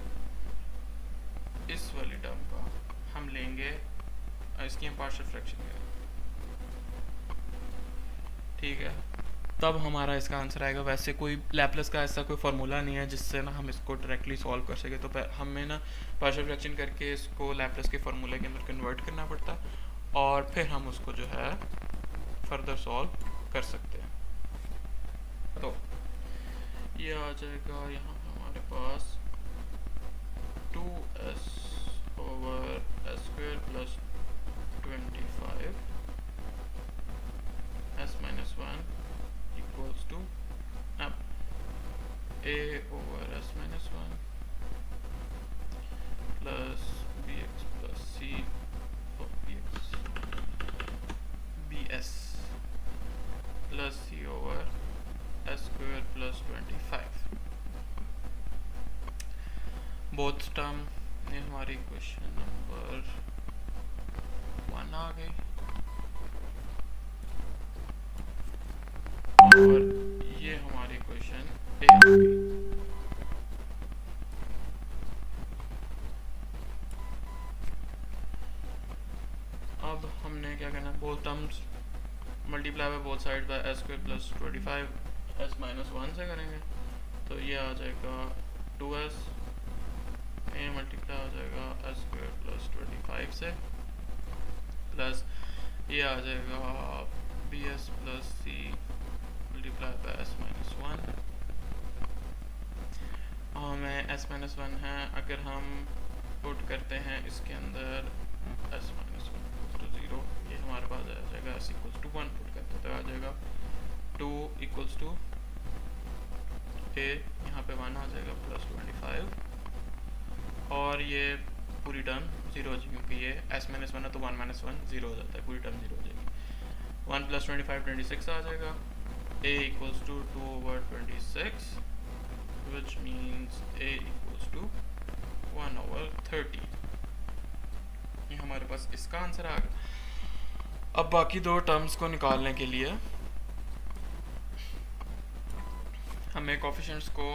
इस वाली टर्म का हम लेंगे, इसकी हम पार्शियल फ्रैक्शन करेंगे, ठीक है। तब हमारा इसका आंसर आएगा। वैसे कोई लैपलेस का ऐसा कोई फार्मूला नहीं है जिससे ना हम इसको डायरेक्टली सॉल्व कर सके, तो हमें ना पार्शियल फ्रैक्शन करके इसको लैपलेस के फार्मूले के अंदर कन्वर्ट करना पड़ता और फिर हम उसको जो है फर्दर सॉल्व कर सकते हैं। तो ये आ जाएगा यहाँ हमारे पास 2s over s square plus 25 s minus 1 equals to अब a over s minus 1 plus bx plus c of bs plus c over s square plus 25। Both term ये हमारी क्वेश्चन नंबर 1 आ गई और ये हमारी क्वेश्चन ए आ गई। अब हमने क्या करना है, both terms multiply by both side by S square plus 25 S minus 1 से करेंगे, तो ये आ जाएगा 2s, ए मल्टीप्लाई हो जाएगा एस स्क्वायर प्लस 25 से, प्लस ये आ जाएगा B S plus c multiply by s minus 1। हमें एस माइनस 1 है, अगर हम पुट करते हैं इसके अंदर एस माइनस 1 इक्वल्स टू 0, ये हमारे पास आ जाएगा एस इक्वल्स टू 1 पुट करते तो आ जाएगा 2 इक्वल्स टू ए, यहाँ पे 1 आ जाएगा प्लस 25 और ये पूरी टर्म 0 हो जाएगी क्योंकि ये s माइनस 1 है तो 1 माइनस 1 0 हो जाता है, पूरी टर्म 0 हो जाएगी। 1 प्लस 25 26 आ जाएगा, a equals to 2 over 26 which means a equals to 1 over 30। ये हमारे पास इसका आंसर आ गया। अब बाकी दो टर्म्स को निकालने के लिए हमें कोफिशिएंट्स को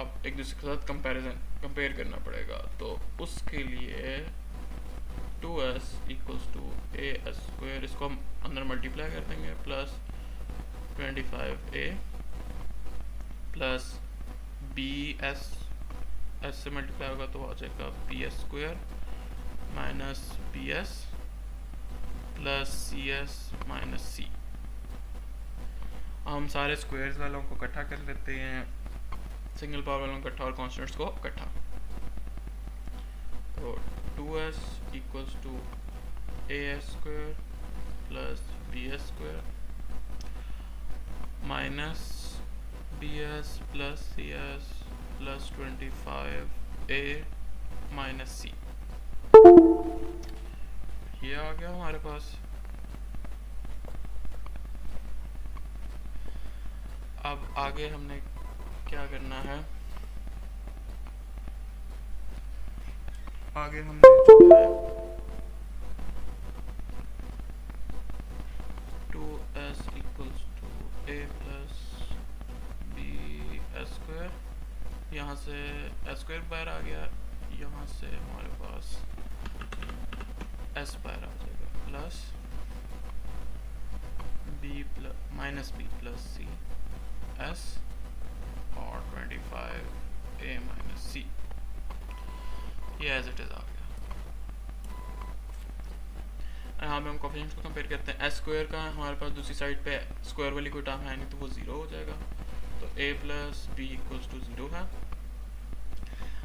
अब एक दूसरे के साथ कंपेयर करना पड़ेगा, तो उसके लिए 2s equals to A S square, इसको हम अंदर मल्टीप्लाई कर देंगे, plus 25a plus B S से मल्टीप्लाई होगा तो आ जाएगा B S square minus B S plus सी एस माइनस सी। हम सारे स्क्वायर्स वालों को इकट्ठा कर लेते हैं, सिंगल पावर वालों को इकट्ठा और कॉन्स्टेंट्स को इकट्ठा। तो 2s equals to A S square plus B S square minus B S plus C S plus 25a minus C, ये आ गया हमारे पास। अब आगे हमने क्या करना है, आगे हमने जो है 2s equals to a plus B S square, यहाँ से एस स्क्वायर बाहर आ गया, यहाँ से हमारे पास s बाहर आ जाएगा, प्लस b प्लस माइनस बी प्लस सी एस और 25 ए माइनस सी, ये एज इट इज़ आ गया। यहाँ पे हम कोफिशिएंट्स को कंपेयर करते हैं। एस स्क्वायर का हमारे पास दूसरी साइड पे स्क्वायर वाली कोई टर्म है नहीं, तो वो ज़ीरो हो जाएगा, तो A plus B equals to zero है।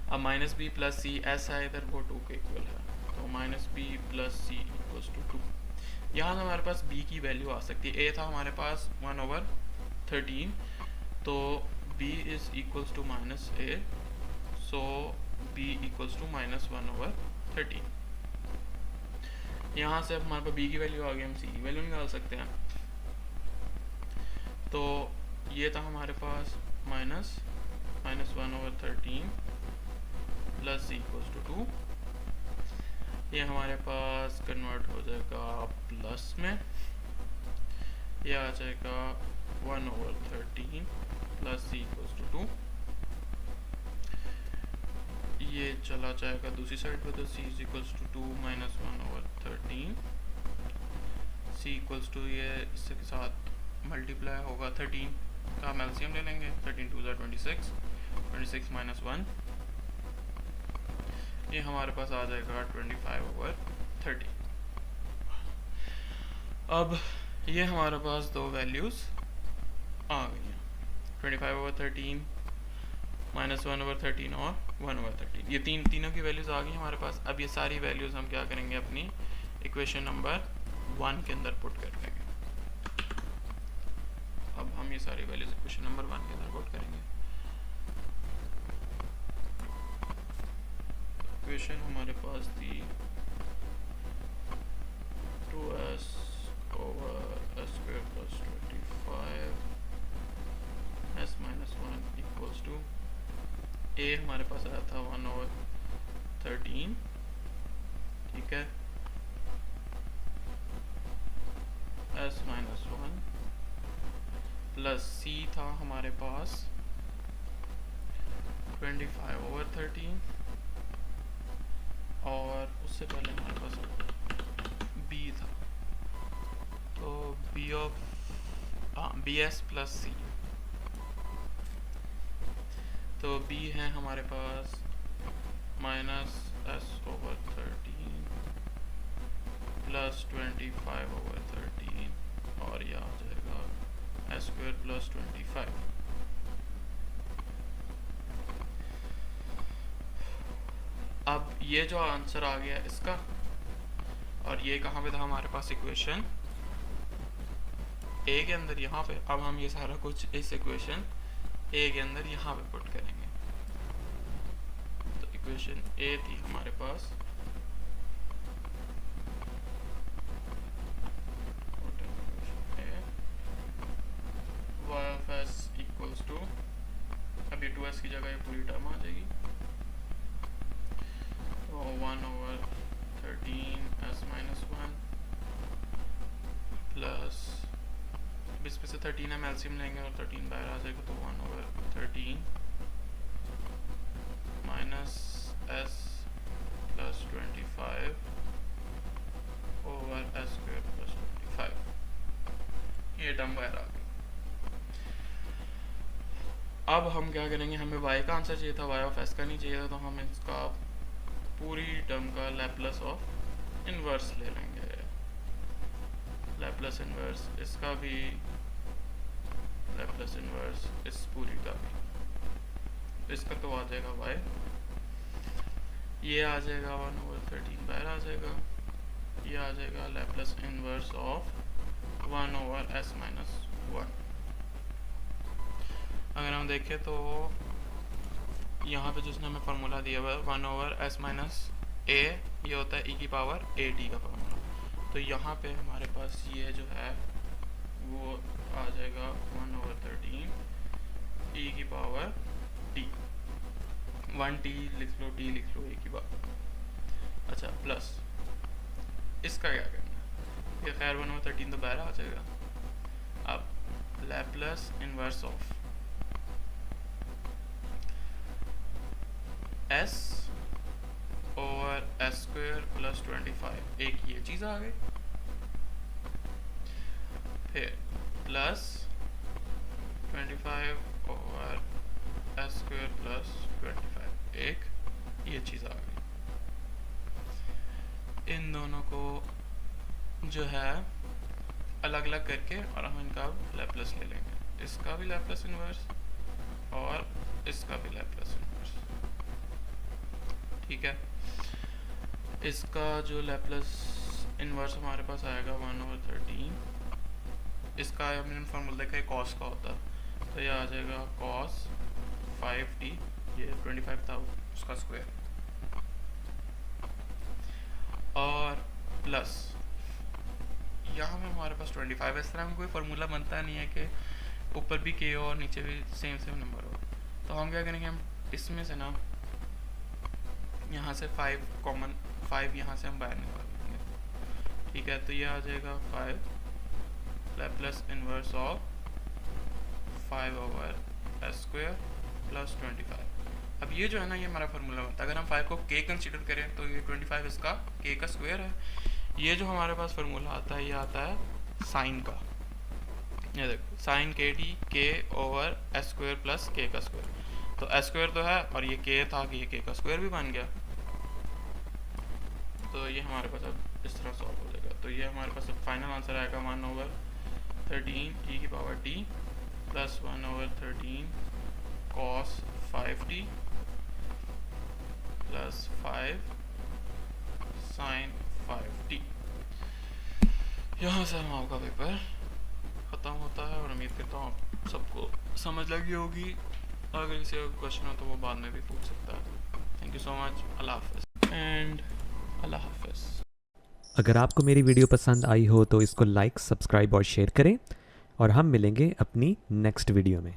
अब माइनस बी प्लस सी एस है इधर, वो 2 के इक्वल है, तो minus B plus C equals to 2। यहाँ से हमारे पास b की वैल्यू आ सकती है। a था हमारे पास 1/13, तो b is equals to minus a, so b equals to minus 1/13। यहाँ से अब हमारे पास b की वैल्यू आ गई, हम c की वैल्यू निकाल सकते हैं। तो ये था हमारे पास minus 1/13 plus c equals to 2। ये हमारे पास कन्वर्ट हो जाएगा प्लस में, ये आ जाएगा 1/13 प्लस c इक्वल्स टू 2। ये चला जाएगा दूसरी साइड पे, तो c is equals to 2 minus 1/13, c equals to ये इसके साथ मल्टीप्लाई होगा 13 का हम एलसीएम ले लेंगे, 13 2 26, 26 माइनस 1, ये हमारे पास आ जाएगा 25/30। अब ये हमारे पास दो वैल्यूज़ आ गई हैं, 25/13 माइनस 1/13 और 1/13, ये तीनों की वैल्यूज़ आ गई हमारे पास। अब ये सारी वैल्यूज़ हम क्या करेंगे, अपनी इक्वेशन नंबर 1 के अंदर पुट कर देंगे। अब हम ये सारी वैल्यूज़ इक्वेशन नंबर 1 के अंदर पुट करेंगे। इक्वेशन हमारे पास थी 2s over s square plus 25 s minus 1 equals to a हमारे पास आया था 1/13, ठीक है, s minus 1 प्लस c था हमारे पास 25/13, और उससे पहले हमारे पास b था, तो bs प्लस c, तो b है हमारे पास माइनस s/13 प्लस 25/13, और यह आ जाएगा s स्क्वायर प्लस 25। अब ये जो आंसर आ गया इसका, और ये कहाँ पे था हमारे पास इक्वेशन ए के अंदर, यहाँ पे। अब हम ये सारा कुछ इस इक्वेशन ए के अंदर यहाँ पे पुट करेंगे। तो इक्वेशन ए थी हमारे पास y of s equals to, अब ये 2s की जगह ये पूरी टर्म आ जाएगी, तो 1/13 s minus 1 प्लस, इसमें से 13 हम एलसीएम लेंगे और 13 बाहर आ जाएगा, तो 1/13 minus s plus 25 over s square plus 25, ये टर्म बाहर आ गई। अब हम क्या करेंगे, हमें y का आंसर चाहिए था, y ऑफ s का नहीं चाहिए था, तो हम इसका पूरी टर्म का लैप्लस ऑफ इनवर्स ले लेंगे, लैप्लस इनवर्स इसका भी, लैप्लस इनवर्स इस पूरी का भी, इसका तो आ जाएगा y, ये आ जाएगा 1/13 बाहर आ जाएगा, ये आ जाएगा Laplace inverse of 1/s minus 1। अगर हम देखें तो यहाँ पे जिसने हमें फार्मूला दिया हुआ है 1/s minus a, ये होता है e की पावर at का फार्मूला, तो यहाँ पे हमारे पास ये जो है वो आ जाएगा 1/13 e की पावर t, 1t लिख लो, t लिख लो, e की पावर, अच्छा, प्लस इसका क्या करना है, ये खैर 1/13 तो बाहर आ जाएगा। अब Laplace inverse of s over s square plus 25, एक ये चीज़ आ गई, फिर plus 25 over s square plus 25, एक ये चीज़ आ गई। इन दोनों को जो है अलग अलग करके और हम इनका लैप्लस ले लेंगे, इसका भी लैप्लस इन्वर्स और इसका भी लैप्लस इन्वर्स। ठीक है, इसका जो लैप्लस इन्वर्स हमारे पास आएगा 1/13, इसका हमने फॉर्मूला देखा है कॉस का होता, तो ये आ जाएगा कॉस 5t, ये 25 था उसका स्क्वायर, और प्लस यहाँ में हमारे पास 25। इस तरह में कोई फार्मूला बनता नहीं है कि ऊपर भी k हो और नीचे भी सेम नंबर हो, तो हम क्या करेंगे, हम इसमें से ना यहाँ से 5 कॉमन, 5 यहाँ से हम बाहर निकाल देंगे। ठीक है, तो ये आ जाएगा 5 Laplace inverse of 5 over s square plus 25। अब ये जो है ना, ये हमारा फार्मूला बनता है। अगर हम 5 को k कंसीडर करें तो ये 25 इसका k का स्क्वायर है। ये जो हमारे पास फार्मूला आता है, ये आता है साइन का। ये देखो, साइन के T k over s square plus k का स्क्वायर, तो एस स्क्वायर तो है और ये k था कि ये k का स्क्वायर भी बन गया, तो ये हमारे पास अब इस तरह सॉल्व हो जाएगा। तो ये हमारे पास अब फाइनल आंसर आएगा 1/13 e की power t plus 1/13 cos 5t plus 5 sin 5t। यहाँ से हम आपका पेपर ख़त्म होता है और उम्मीद करता हूँ आप सबको समझ लगी होगी। अगर किसी का क्वेश्चन हो तो वो बाद में भी पूछ सकता है। Thank you so much. अल्लाह हाफ़िज़ एंड अल्लाह हाफ़िज़। अगर आपको मेरी वीडियो पसंद आई हो तो इसको लाइक, सब्सक्राइब और शेयर करें और हम मिलेंगे अपनी नेक्स्ट वीडियो में।